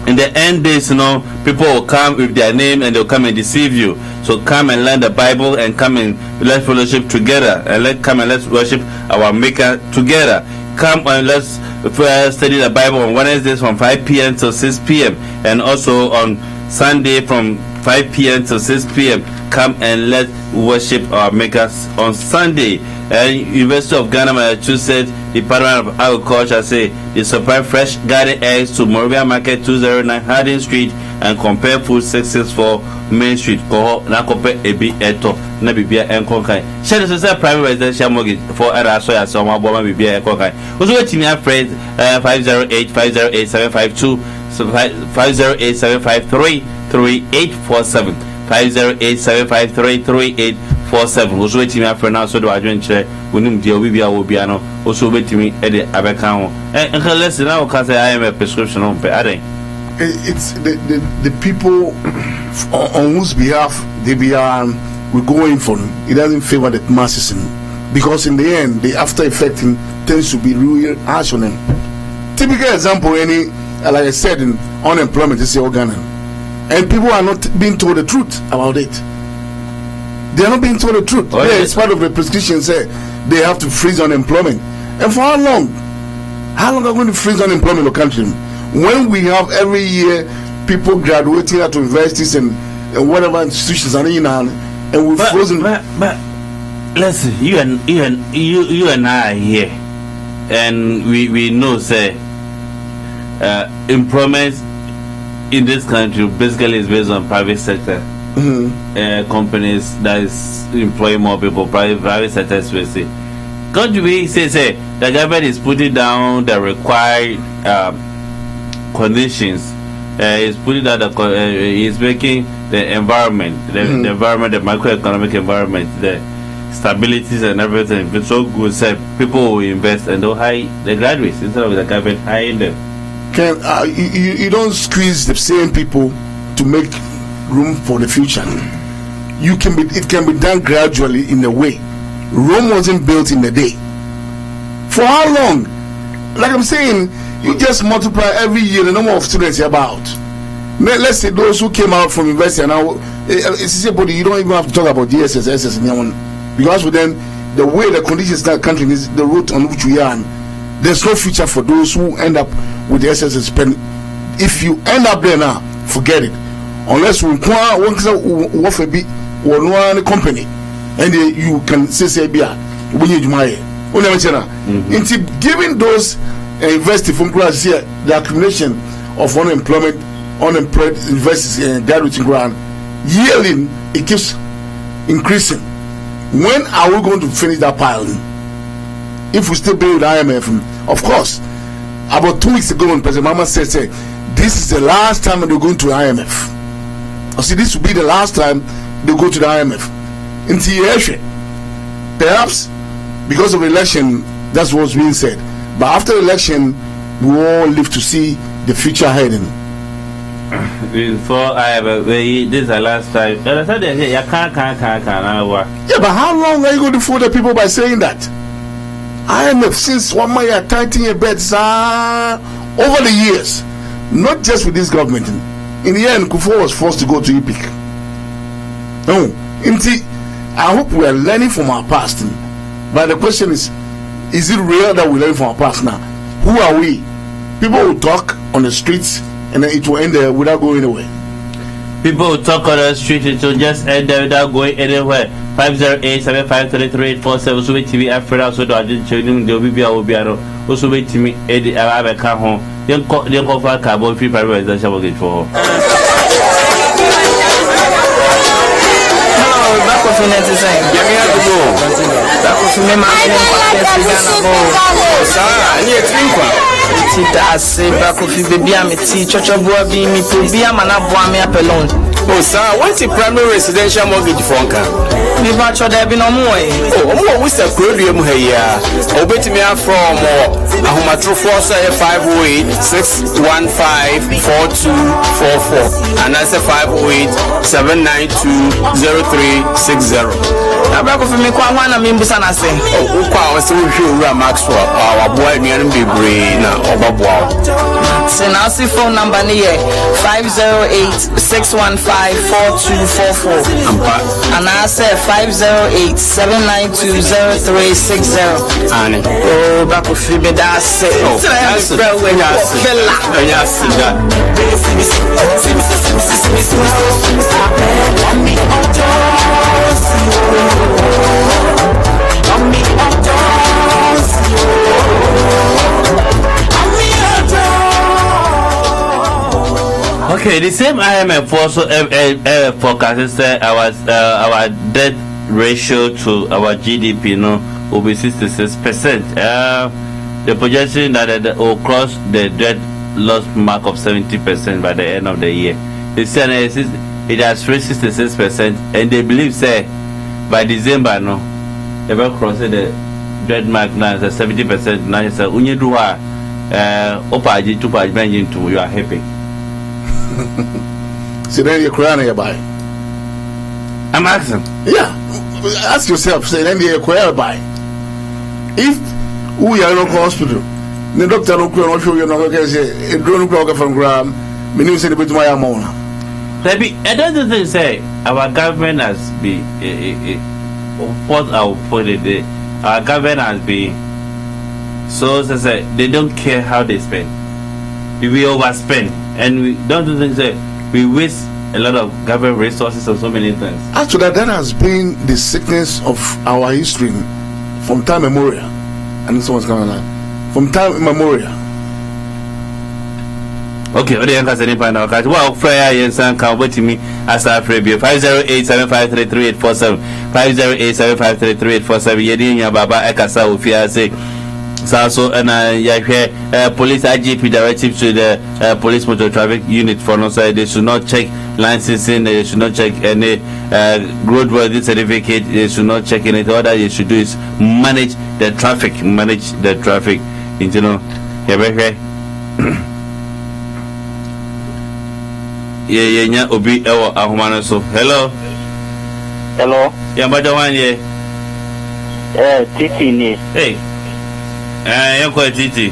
in the end days, people will come with their name and they'll come and deceive you. So come and learn the Bible and come and let's fellowship together and let's worship our Maker together. Come and let's study the Bible on Wednesdays from 5 p.m. to 6 p.m. and also on Sunday from 5 p.m. to 6 p.m. Come and let's worship our Maker on Sunday. University of Ghana, Massachusetts, Department of Agriculture say they supply fresh garden eggs to Moravia Market 209 Harding Street and compare food 664 Main Street. Na compare ebi eto na bibia enkonkai. Share the private residential mortgage for other so as some aboma bibia enkonkai. Also wait me a friend 508-508-752 508-753-3847 508-753-3847. Also wait me a friend now so do I join share unim dia bibia obiano. Also wait me e de abeka ho. And let's now cause I am a prescription on pe adin. It's the people on whose behalf we go in for. It doesn't favor the masses, because in the end, the after effect tends to be really harsh on them. Typical example, like I said, in unemployment is Ghana, and people are not being told the truth about it. They are not being told the truth. Oh, yeah, it's part of the prescription. Say they have to freeze unemployment, and for how long? How long are we going to freeze unemployment in the country? When we have every year people graduating out of universities and whatever institutions and we've frozen. But listen, you and I are here, and we know say employment in this country basically is based on private sector companies that is employing more people. Private sector especially. God, we say the government is putting down the required conditions, is putting that is making the environment, the environment, the macroeconomic environment, the stabilities and everything. It's so good. Say people will invest and they'll hire the graduates instead of the government hiring them. You don't squeeze the same people to make room for the future. It can be done gradually in a way. Rome wasn't built in a day. For how long? Like I'm saying, you just multiply every year the number of students about. Let's say those who came out from university and now it's but you don't even have to talk about DSS, SS, and because with them the way the conditions in that country is the route on which we are. And there's no future for those who end up with the SS spend. If you end up there now, forget it. Unless we work a bit or no company, and you can say when you into giving those investing from class here the accumulation of unemployed investors and graduating ground yearly, it keeps increasing. When are we going to finish that pile? If we still build IMF, of course, about 2 weeks ago when President Mama said, this is the last time they're going to the IMF. I see this will be the last time they go to the IMF. Perhaps because of election, that's what's being said. But after election, we all live to see the future heading. Before IMF, this is the last time. Yeah, but how long are you going to fool the people by saying that? IMF, since 1 month, are tightening your bets over the years, not just with this government. In the end, Kufuor was forced to go to EPIC. No, I hope we are learning from our past. But the question is it real that we learn from our past now? Who are we? People will talk on the streets and then it will end there without going anywhere. People will talk on the street, it will just end there without going anywhere. 508-753-3847. So wait TV Africa. So I didn't show them the OBB or OBR. Also wait to me Eddie Arabic home. Then call for a carbon free private residential mortgage for her. Back of the design. Give me a go. Back of me, my back of the baby, I'm a teacher, baby, me to be a man of one me up alone. Oh, sir, what's the primary residential mortgage for? We've actually there be no more. Oh, what's the premium here? Oh, bet me from Ahomatro Force 508-615-4244, and that's a 508-792-0360. Now, back of me, Kwana, I mean, Busana say, oh, I was to show Maxwell, our boy, me and be brain, or Bob. So now, see phone number near 508-615-4244, and I said 508-792-0360. Annie, oh, back of me, that's it. Oh, that's it. Okay, the same IMF also forecasts our debt ratio to our GDP will be 66%. The projection that it will cross the debt loss mark of 70% by the end of the year. They say it has reached 66%, and they believe by December they will cross the debt mark now. 70% now. It's when you do you are happy. So then you're crying about it. I'm asking. Yeah, ask yourself. Say then you're crying about it. If we are in a hospital, the doctor don't cry. Show you no say a drone clock from Graham. Me new say the bit my amount. Maybe I don't think say our government has been what I will put it. Our government has been so say they don't care how they spend. We overspend. And we don't do things that we waste a lot of government resources on so many things. Actually, that has been the sickness of our history from time immemorial. And someone's coming on. From time immemorial. Okay, what do you think? Well, Freya Yensan can wait to me as I pray. 508-753-3847. 508-753-3847. Yedin Baba Ekasa Ufia say. So and police IGP directive to the police motor traffic unit for no side. They should not check licensing. They should not check any roadworthy certificate. They should not check anything. All that they should do is manage the traffic. Manage the traffic. You know, yeah. Obi ewo ahumana so. Hello. Yeah, but the one Titi ni. Hey. You're quite Titi.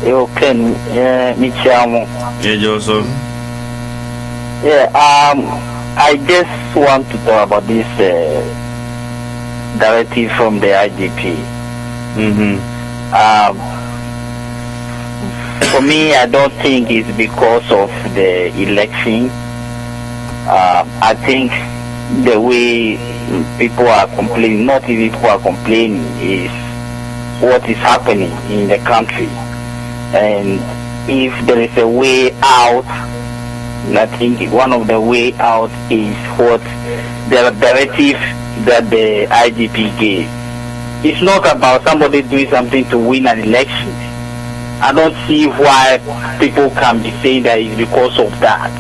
You can, Michiamo. Yeah, Joseph. Yeah, I just want to talk about this directive from the IGP. For me, I don't think it's because of the election. I think the way people are complaining, not even people are complaining, is what is happening in the country. And if there is a way out, I think one of the way out is what the directive that the IGP gave. It's not about somebody doing something to win an election. I don't see why people can be saying that it's because of that.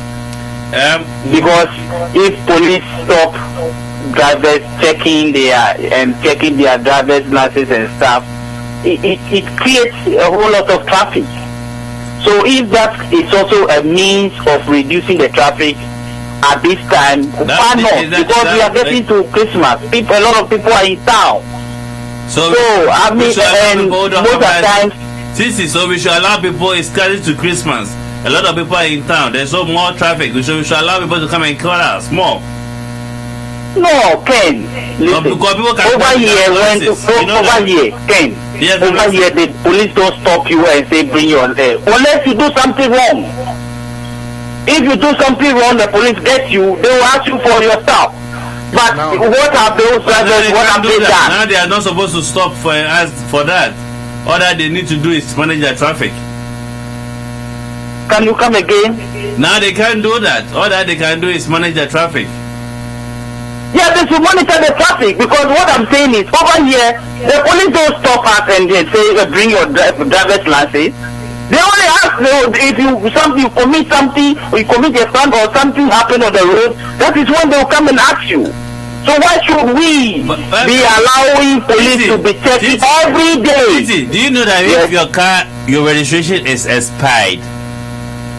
Because if police stop drivers checking their driver's license and stuff, it creates a whole lot of traffic. So if that is also a means of reducing the traffic at this time, why not? Because we are getting to Christmas. A lot of people are in town. So I mean, and most of the times, so we should allow people. It's close to Christmas. A lot of people are in town. There's so more traffic. We should allow people to come and call us more. No, Ken. Listen, over here, Ken. Yes, over here, the police don't stop you and say bring your unless you do something wrong. If you do something wrong, the police get you. They will ask you for your stuff. But what have those drivers? What have they done? Now they are not supposed to stop for us for that. All that they need to do is manage their traffic. Can you come again? Now they can't do that. All that they can do is manage their traffic. Yeah, they should monitor the traffic, because what I'm saying is over here the police don't stop us and they say bring your driver's license. They only ask if you commit something, or you commit a crime or something happened on the road. That is when they will come and ask you. So why should we be allowing police to be checking every day? Do you know that if your car, your registration is expired,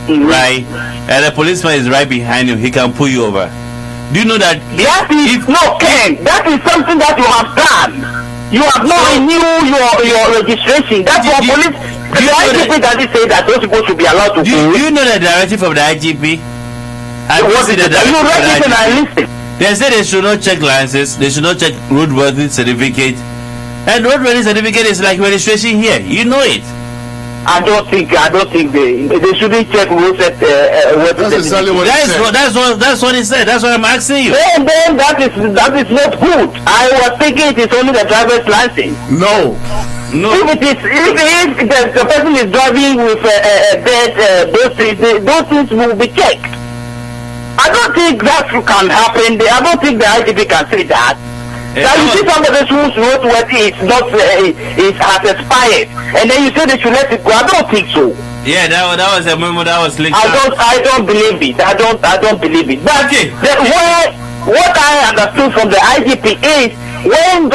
right, and the policeman is right behind you, he can pull you over? Do you know that? Ken, that is something that you have done. You have not renewed your registration. That's what police. The IGP doesn't say that those people should be allowed to. Do you know the directive of the IGP? What is it? You read it and I listen. They say they should not check licenses. They should not check roadworthy certificate. And roadworthy certificate is like registration here. You know it. I don't think they shouldn't check road That's exactly what that's what he said. That's what I'm asking you. Then that is not good. I was thinking it is only the driver's license. No. If the person is driving with those things will be checked. I don't think that can happen. I don't think the IGP can say that. Now you see somebody whose roadworthy has expired, and then you say they should let it go. I don't think so. Yeah, that was a memo that was linked. I don't believe it. I don't believe it. But what I understood from the IGP is when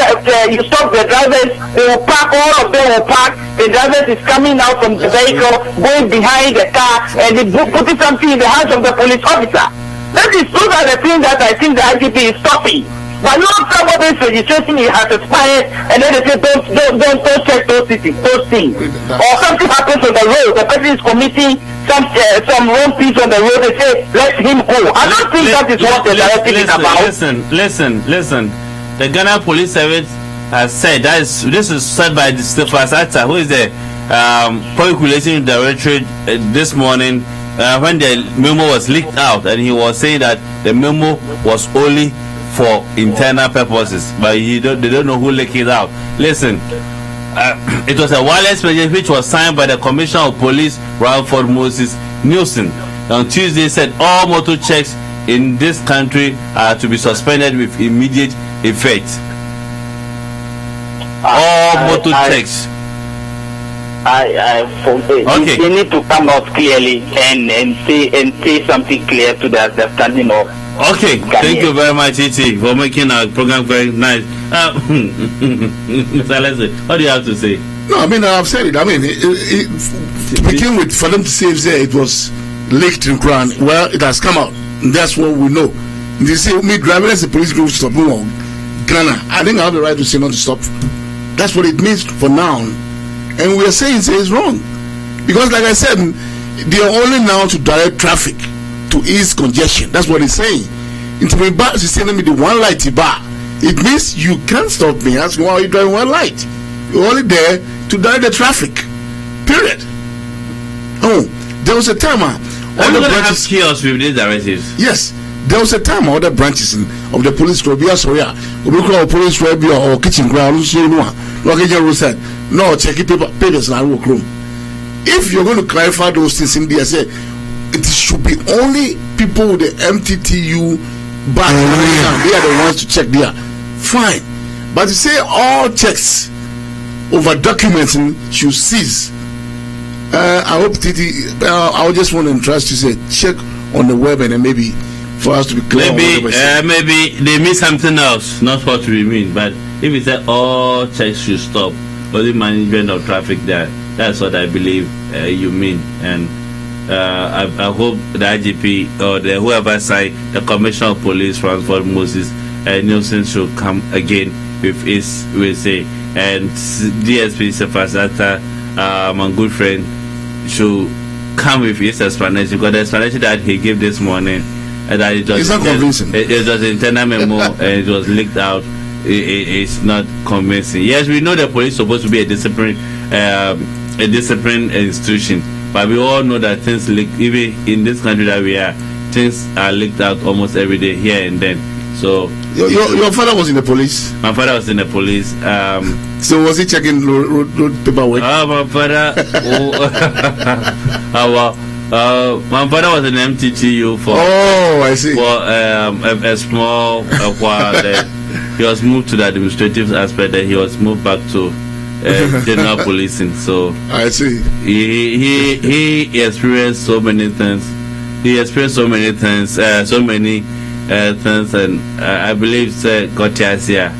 you stop the drivers, they will park. All of them will park. The drivers is coming out from the vehicle, going behind the car, and they putting something in the hands of the police officer. Those are the things that I think the IGP is stopping. But not somebody's registration has expired, and then they say don't check those things. Or something happens on the road, the person is committing some wrong things on the road. They say let him go. I don't think that is what the directive is about. Listen. The Ghana Police Service has said this is said by the Stefasata, who is the Public Relations Director this morning when the memo was leaked out, and he was saying that the memo was only for internal purposes, but they don't know who leaked it out. Listen, it was a wireless message which was signed by the Commissioner of Police, Ralford Moses Nielsen. On Tuesday, said all motor checks in this country are to be suspended with immediate effect. All motor checks. Okay. They need to come out clearly and say something clear to the understanding of. Okay, thank you very much, E.T., for making our program very nice. Mr. Leslie, what do you have to say? No, I mean, I've said it. I mean, to begin with, for them to say it was leaked in Quran, well, it has come out. That's what we know. They say, me driving as a police group stop Ghana. I think I have the right to say not to stop. That's what it means for now. And we are saying it's wrong. Because, like I said, they are only now to direct traffic to ease congestion. That's what it's saying. Into my bar, she's telling me the one light bar. It means you can't stop me. Ask me why are you driving one light. You're only there to direct the traffic. Period. Oh, there was a time. All the branches have chaos with these directives. Yes, there was a time all the branches of the police could be police or kitchen ground. No, check papers in our room. If you're going to clarify those things in there, say it should be only people with the MTTU back. They are the ones to check there. Fine. But to say all checks over documents should cease I hope Titi. I just want to entrust you say check on the web and then maybe for us to be clear. Maybe they mean something else, not what we mean. But if it's that all checks should stop, or the management of traffic there, that's what I believe you mean. And I hope the IGP or whoever side, the Commissioner of Police, Francois Moses Nielsen, should come again with his will say, and DSP Sefasata, my good friend, should come with his explanation, because the explanation that he gave this morning, that it was, it's not convincing. It was internal memo and it was leaked out. It's not convincing. Yes, we know the police is supposed to be a disciplined institution, but we all know that things leak. Even in this country that we are, things are leaked out almost every day, here and then. So your father was in the police. My father was in the police. So was he checking road paperwork? My father. My father was in MTTU for. Oh, I see. For a small while. He was moved to the administrative aspect, and he was moved back to general policing. So I see. He experienced so many things. And I believe Gotiasia,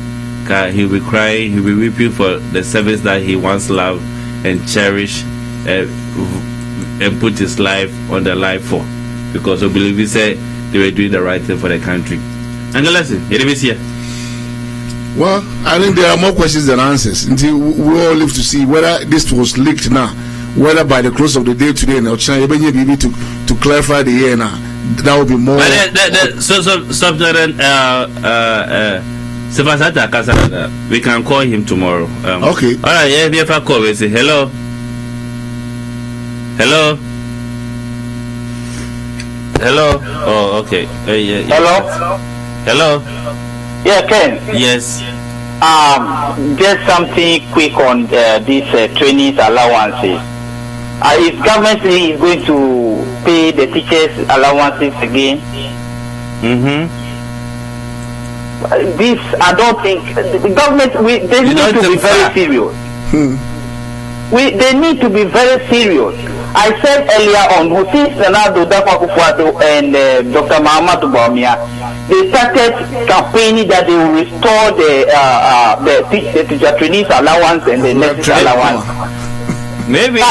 he'll be crying, he'll be weeping for the service that he once loved and cherished and put his life on the line for, because I believe he said they were doing the right thing for the country. And the lesson, here. Well, I think there are more questions than answers until we all live to see whether this was leaked now, whether by the close of the day today and China be to clarify the year now. That would be more. We can call him tomorrow. Okay. All right. Yeah. If I call, we say hello. Hello. Oh, okay. Yeah. Hello. Yeah, Ken. Yes. Just something quick on these trainees allowances. Is government going to pay the teachers allowances again? This, I don't think the government. They need to be very serious. They need to be very serious. I said earlier on, Hussein Senado, Dafakufuado, and Dr. Mahamadou Bawumia, they started campaigning that they will restore the teacher trainees allowance and the nurses allowance. Maybe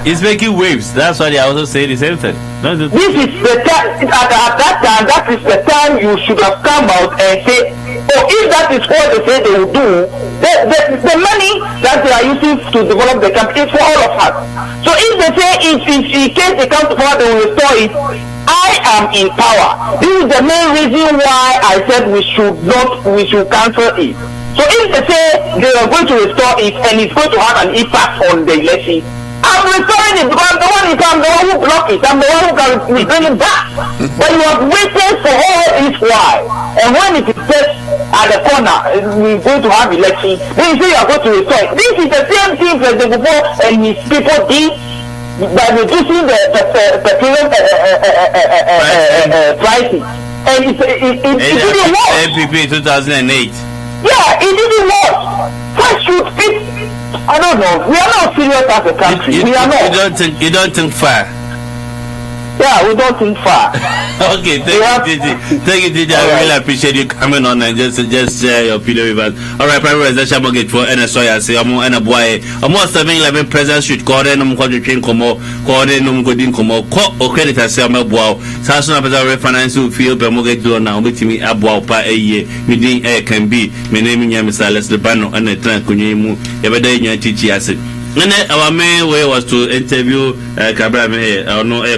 it's making waves. That's why they also say the same thing. This is the time. At that time, that is the time you should have come out and say, "Oh, if that is what they say they will do, the money that they are using to develop the country is for all of us." So if they say in case they come to power, they will restore it. I am in power. This is the main reason why I said we should cancel it. So if they say they are going to restore it and it's going to have an impact on the election, I'm restoring it because I'm the one who blocked it. I'm the one who can bring it back. But you have waited for all this while. And when it is just at the corner, we're going to have election, then you say you are going to restore it. This is the same thing President Bufo and his people did by reducing the petroleum prices. And it didn't work. NPP 2008. Yeah, it didn't work. Why should it? I don't know. We are not serious as a country. We are not. You don't think far. Yeah, we don't think far. Okay, thank you, Titi. I really appreciate you coming on and just share your opinion with us. All right, Prime Residential Mortgage for NSO. I say, I'm on a boy. I'm on 7-11 President Street. Coordinate, I'm going to train Como. Coordinate, I'm going to Como. Co credit, I say, I'm a boy. Sasson of the refinance who feel the mortgage door now with me a boy per a year. Within air can be. My name is Mr. Alex Lebano and the Trans Kunyemu. Every day, you teach us. And our main way was to interview Kabra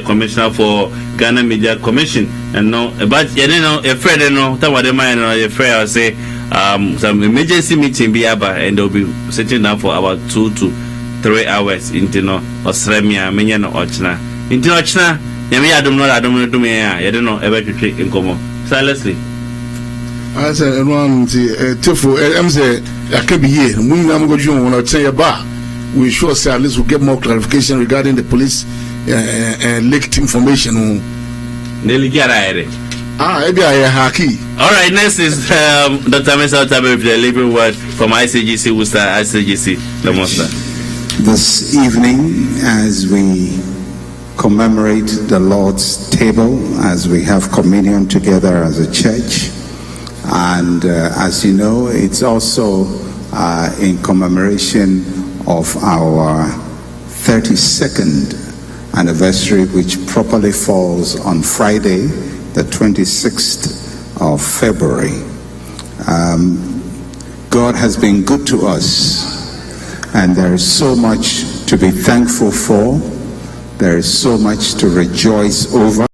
commissioner for Ghana Media Commission, and no, but you know, a friend, that was the man, a friend, I say, some emergency meeting be about, and they'll be sitting down for about 2 to 3 hours into Australia, Minian or Ochna. Into Ochna, I don't know, I don't know, ever to take in Como. Silently. I said, one, Tifu, I'm saying, I can be here. I'm going to tell you about. We sure say at least we'll get more clarification regarding the police leaked information. Nearly get it. All right, next is Dr. Mesa Tabe with the living word from ICGC Worcester, ICGC, the monster. this evening as we commemorate the Lord's table, as we have communion together as a church. And as you know, it's also in commemoration of our 32nd anniversary, which properly falls on Friday, the 26th of February. God has been good to us, and there is so much to be thankful for. There is so much to rejoice over.